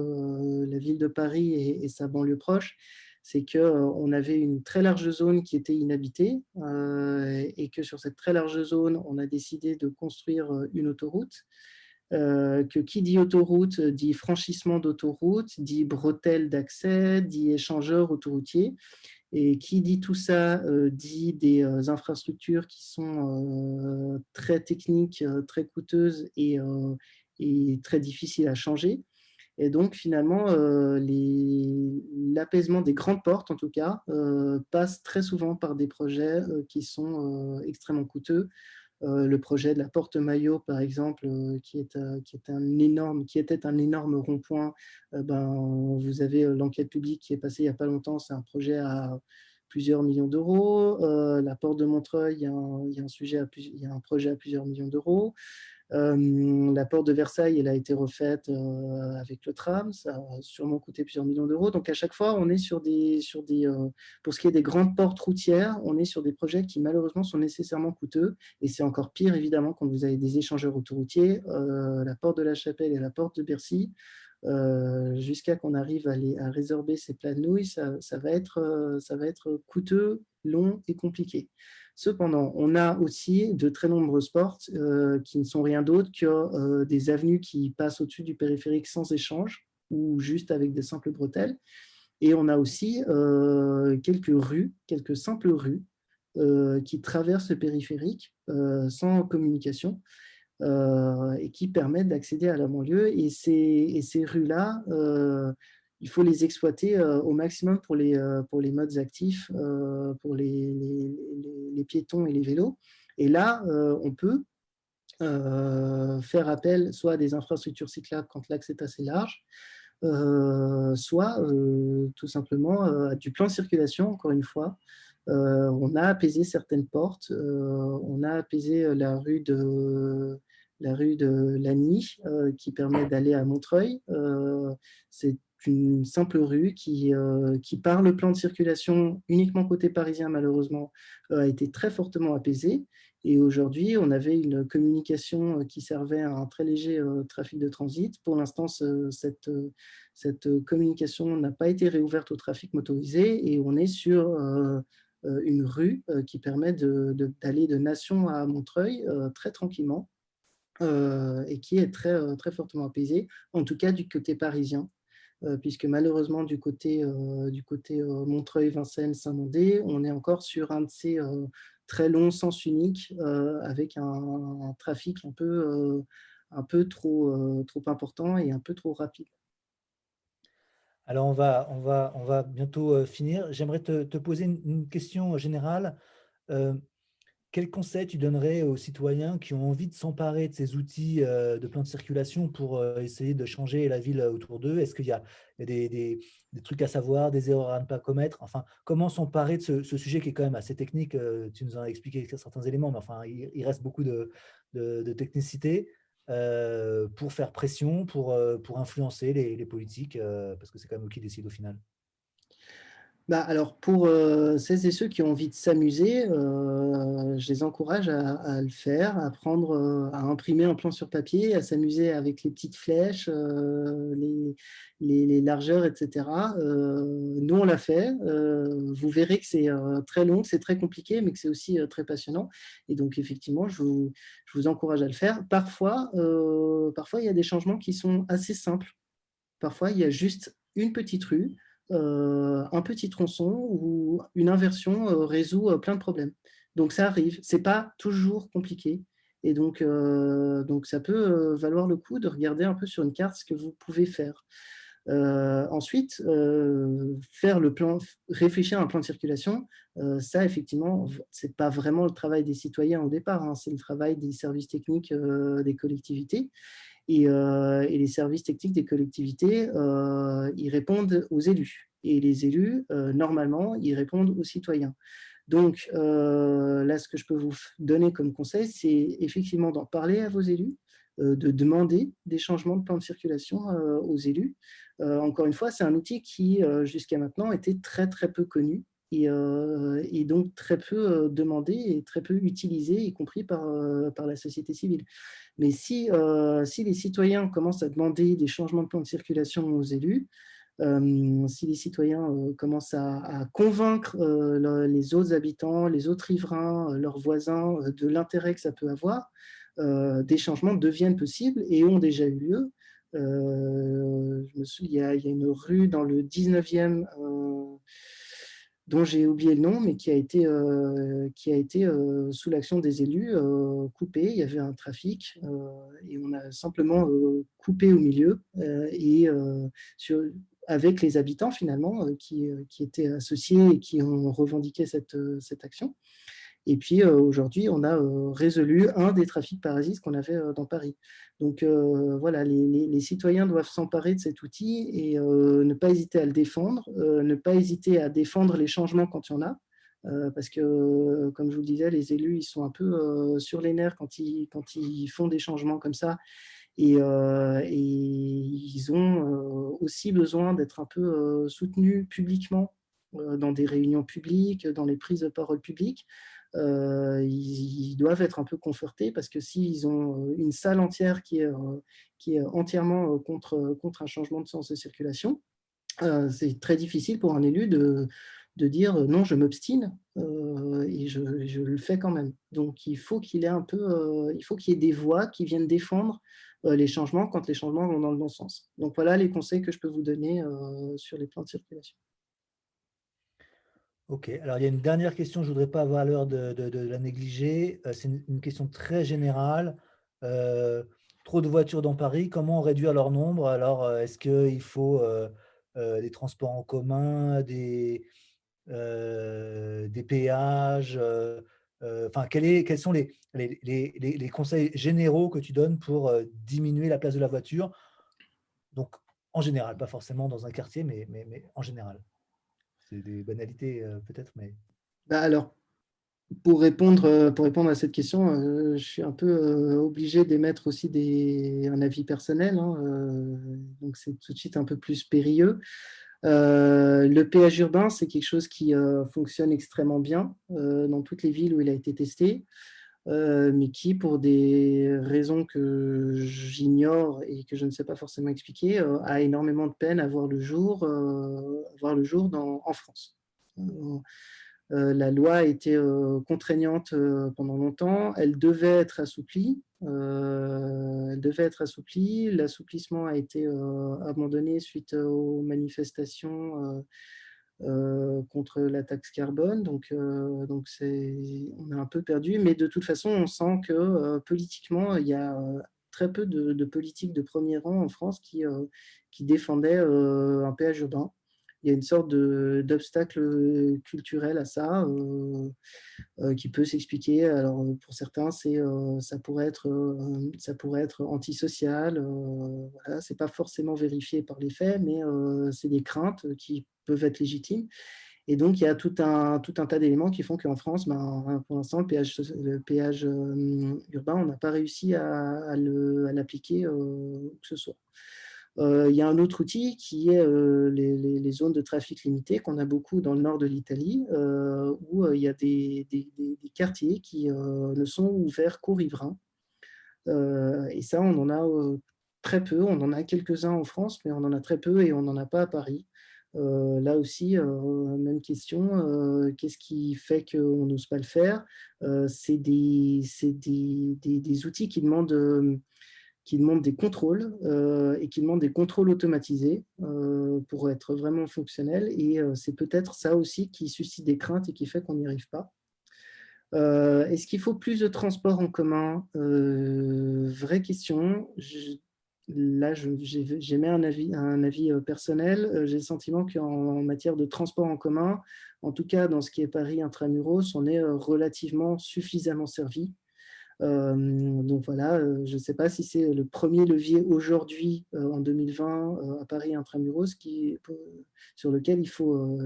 la ville de Paris et sa banlieue proche, c'est qu'on avait une très large zone qui était inhabitée et que sur cette très large zone, on a décidé de construire une autoroute. Que qui dit autoroute dit franchissement d'autoroute, dit bretelle d'accès, dit échangeur autoroutier. Et qui dit tout ça dit des infrastructures qui sont très techniques, très coûteuses et très difficiles à changer. Et donc, finalement, l'apaisement des grandes portes, en tout cas, passe très souvent par des projets qui sont extrêmement coûteux. Le projet de la Porte Maillot, par exemple, qui était un énorme rond-point. Vous avez l'enquête publique qui est passée il n'y a pas longtemps. C'est un projet à plusieurs millions d'euros. La Porte de Montreuil, il y a un projet à plusieurs millions d'euros. La porte de Versailles, elle a été refaite avec le tram, ça a sûrement coûté plusieurs millions d'euros. Donc à chaque fois, on est pour ce qui est des grandes portes routières, on est sur des projets qui malheureusement sont nécessairement coûteux. Et c'est encore pire évidemment quand vous avez des échangeurs autoroutiers, la porte de la Chapelle et la porte de Bercy. Jusqu'à qu'on arrive à résorber ces plats de nouilles, ça va être coûteux, long et compliqué. Cependant, on a aussi de très nombreuses portes qui ne sont rien d'autre que des avenues qui passent au-dessus du périphérique sans échange. ou juste avec de simples bretelles. Et on a aussi quelques simples rues qui traversent le périphérique sans communication et qui permettent d'accéder à la banlieue. Et ces rues-là, il faut les exploiter au maximum pour les modes actifs, pour les piétons et les vélos. Et là, on peut faire appel soit à des infrastructures cyclables quand l'axe est assez large, soit tout simplement à du plan de circulation, encore une fois. On a apaisé certaines portes, on a apaisé la rue de Lagny qui permet d'aller à Montreuil. C'est une simple rue qui, par le plan de circulation uniquement côté parisien, malheureusement, a été très fortement apaisée. Et aujourd'hui, on avait une communication qui servait à un très léger trafic de transit. Pour l'instant, cette communication n'a pas été réouverte au trafic motorisé et on est sur une rue qui permet d'aller de Nation à Montreuil très tranquillement et qui est très fortement apaisée, en tout cas du côté parisien. Puisque malheureusement, du côté Montreuil, Vincennes, Saint-Mandé, on est encore sur un de ces très longs sens uniques avec un trafic un peu trop important et un peu trop rapide. Alors, on va bientôt finir. J'aimerais te poser une question générale. Quel conseil tu donnerais aux citoyens qui ont envie de s'emparer de ces outils de plan de circulation pour essayer de changer la ville autour d'eux? Est-ce qu'il y a des trucs à savoir, des erreurs à ne pas commettre? Enfin, comment s'emparer de ce sujet qui est quand même assez technique? Tu nous en as expliqué certains éléments, mais enfin, il reste beaucoup de technicité pour faire pression, pour influencer les politiques, parce que c'est quand même eux qui décident au final. Alors pour celles et ceux qui ont envie de s'amuser, je les encourage à le faire, à prendre, à imprimer un plan sur papier, à s'amuser avec les petites flèches, les largeurs, etc. Nous, on l'a fait. Vous verrez que c'est très long, que c'est très compliqué, mais que c'est aussi très passionnant. Et donc, effectivement, je vous encourage à le faire. Parfois, il y a des changements qui sont assez simples. Parfois, il y a juste une petite rue, un petit tronçon ou une inversion résout plein de problèmes. Donc, ça arrive. Ce n'est pas toujours compliqué. Et donc ça peut valoir le coup de regarder un peu sur une carte ce que vous pouvez faire. Ensuite, réfléchir à un plan de circulation, ça, effectivement, ce n'est pas vraiment le travail des citoyens au départ, hein, c'est le travail des services techniques des collectivités. Et les services techniques des collectivités, ils répondent aux élus. Et les élus, normalement, ils répondent aux citoyens. Donc, là, ce que je peux vous donner comme conseil, c'est effectivement d'en parler à vos élus, de demander des changements de plan de circulation aux élus. Encore une fois, c'est un outil qui, jusqu'à maintenant, était très, très peu connu et donc très peu demandé et très peu utilisé, y compris par la société civile. Mais si les citoyens commencent à demander des changements de plan de circulation aux élus, si les citoyens commencent à convaincre les autres habitants, les autres riverains, leurs voisins de l'intérêt que ça peut avoir, des changements deviennent possibles et ont déjà eu lieu. Je me souviens, il y a une rue dans le 19e dont j'ai oublié le nom, mais qui a été sous l'action des élus, coupée. Il y avait un trafic et on a simplement coupé au milieu avec les habitants finalement qui étaient associés et qui ont revendiqué cette action. Et puis aujourd'hui, on a résolu un des trafics parasites qu'on avait dans Paris. Donc voilà, les citoyens doivent s'emparer de cet outil et ne pas hésiter à le défendre, ne pas hésiter à défendre les changements quand il y en a. Parce que, comme je vous le disais, les élus, ils sont un peu sur les nerfs quand ils font des changements comme ça. Et ils ont aussi besoin d'être un peu soutenus publiquement dans des réunions publiques, dans les prises de parole publiques. Ils doivent être un peu confortés parce que s'ils ont une salle entière qui est entièrement contre un changement de sens de circulation, c'est très difficile pour un élu de dire non, je m'obstine et je le fais quand même. Donc il faut qu'il ait un peu, il faut qu'il y ait des voix qui viennent défendre les changements quand les changements vont dans le bon sens. Donc voilà les conseils que je peux vous donner sur les plans de circulation. Ok, alors il y a une dernière question, je ne voudrais pas avoir l'heure de la négliger. C'est une question très générale. Trop de voitures dans Paris, comment réduire leur nombre? Alors, est-ce qu'il faut des transports en commun, des péages enfin, quels sont les conseils généraux que tu donnes pour diminuer la place de la voiture? Donc, en général, pas forcément dans un quartier, mais en général. C'est des banalités peut-être, mais… Bah alors, pour répondre à cette question, je suis un peu obligé d'émettre aussi un avis personnel, hein, donc c'est tout de suite un peu plus périlleux. Le péage urbain, c'est quelque chose qui fonctionne extrêmement bien dans toutes les villes où il a été testé, mais qui, pour des raisons que j'ignore et que je ne sais pas forcément expliquer, a énormément de peine à voir le jour en France. La loi a été contraignante pendant longtemps. Elle devait être assouplie. L'assouplissement a été abandonné suite aux manifestations contre la taxe carbone. Donc on est un peu perdu. Mais de toute façon, on sent que politiquement, il y a très peu de politiques de premier rang en France qui défendaient un péage urbain. Il y a une sorte d'obstacle culturel à ça qui peut s'expliquer. Alors, pour certains, ça pourrait être antisocial. Voilà. Ce n'est pas forcément vérifié par les faits, mais c'est des craintes qui peuvent être légitimes. Et donc, il y a tout un tas d'éléments qui font qu'en France, pour l'instant, le péage urbain, on n'a pas réussi à l'appliquer où que ce soit. Il y a un autre outil qui est les zones de trafic limité qu'on a beaucoup dans le nord de l'Italie, où il y a des quartiers qui ne sont ouverts qu'aux riverains. Et ça, on en a très peu. On en a quelques-uns en France, mais on en a très peu et on n'en a pas à Paris. Là aussi, même question, qu'est-ce qui fait qu'on n'ose pas le faire? C'est des outils qui demandent des contrôles et qui demandent des contrôles automatisés pour être vraiment fonctionnels. Et c'est peut-être ça aussi qui suscite des craintes et qui fait qu'on n'y arrive pas. Est-ce qu'il faut plus de transports en commun? Vraie question. Là, j'émets un avis personnel. J'ai le sentiment qu'en matière de transport en commun, en tout cas dans ce qui est Paris intramuros, on est relativement suffisamment servi. Donc voilà, je ne sais pas si c'est le premier levier aujourd'hui, en 2020, à Paris intramuros, sur lequel il faut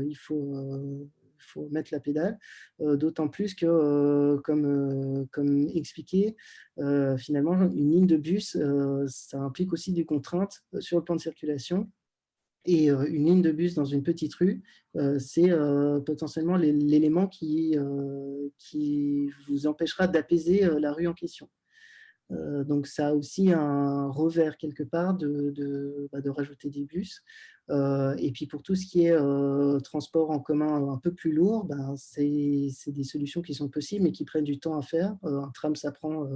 mettre la pédale, d'autant plus que, comme expliqué, finalement, une ligne de bus, ça implique aussi des contraintes sur le plan de circulation. Et une ligne de bus dans une petite rue, c'est potentiellement l'élément qui vous empêchera d'apaiser la rue en question. Donc ça a aussi un revers quelque part de rajouter des bus. Et puis pour tout ce qui est transport en commun un peu plus lourd, c'est des solutions qui sont possibles mais qui prennent du temps à faire. Un tram, ça prend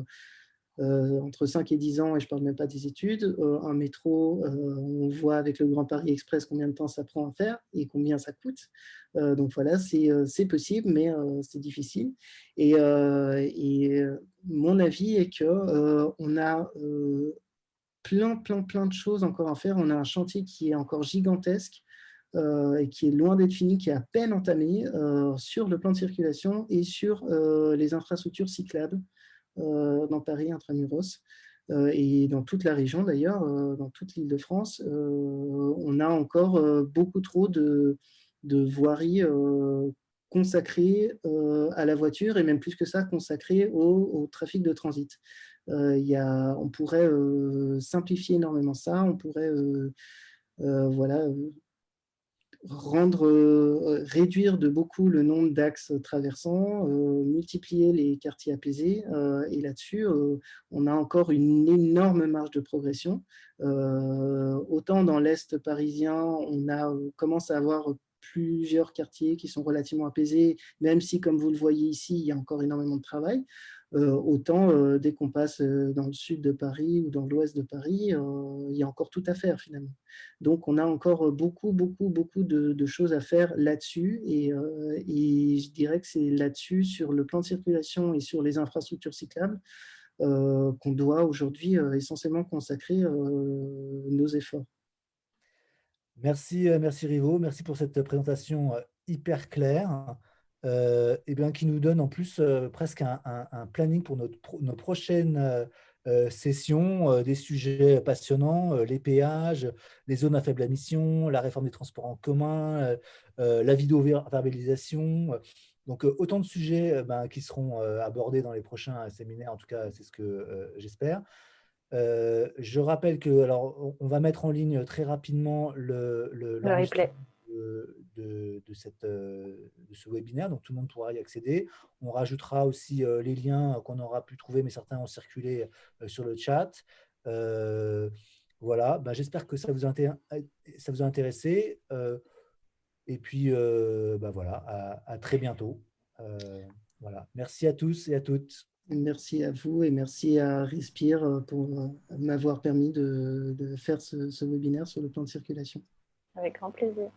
entre 5 et 10 ans, et je ne parle même pas des études. Un métro, on voit avec le Grand Paris Express combien de temps ça prend à faire et combien ça coûte. Donc voilà, c'est possible, mais c'est difficile. Et mon avis est qu'on a plein de choses encore à faire. On a un chantier qui est encore gigantesque et qui est loin d'être fini, qui est à peine entamé sur le plan de circulation et sur les infrastructures cyclables dans Paris intramuros et dans toute la région d'ailleurs, dans toute l'Île-de-France. On a encore beaucoup trop de voiries consacrées à la voiture et même plus que ça, consacrées au trafic de transit. On pourrait simplifier énormément ça, on pourrait voilà, réduire de beaucoup le nombre d'axes traversants, multiplier les quartiers apaisés. Et là-dessus, on a encore une énorme marge de progression. Autant dans l'Est parisien, on commence à avoir plusieurs quartiers qui sont relativement apaisés, même si, comme vous le voyez ici, il y a encore énormément de travail. Autant dès qu'on passe dans le sud de Paris ou dans l'ouest de Paris, il y a encore tout à faire finalement. Donc on a encore beaucoup de choses à faire là-dessus et je dirais que c'est là-dessus, sur le plan de circulation et sur les infrastructures cyclables, qu'on doit aujourd'hui essentiellement consacrer nos efforts. Merci, merci Rivo, merci pour cette présentation hyper claire, et bien, qui nous donne en plus presque un planning pour nos prochaines sessions, des sujets passionnants, les péages, les zones à faible émission, la réforme des transports en commun, la vidéo-verbalisation. Donc, autant de sujets qui seront abordés dans les prochains séminaires, en tout cas, c'est ce que j'espère. Je rappelle que, alors, on va mettre en ligne très rapidement replay de ce webinaire, donc tout le monde pourra y accéder. On rajoutera aussi les liens qu'on aura pu trouver, mais certains ont circulé sur le chat. Voilà, j'espère que ça vous a intéressé. Et puis, voilà, à très bientôt. Voilà. Merci à tous et à toutes. Merci à vous et merci à Respire pour m'avoir permis de faire ce webinaire sur le plan de circulation. avec grand plaisir.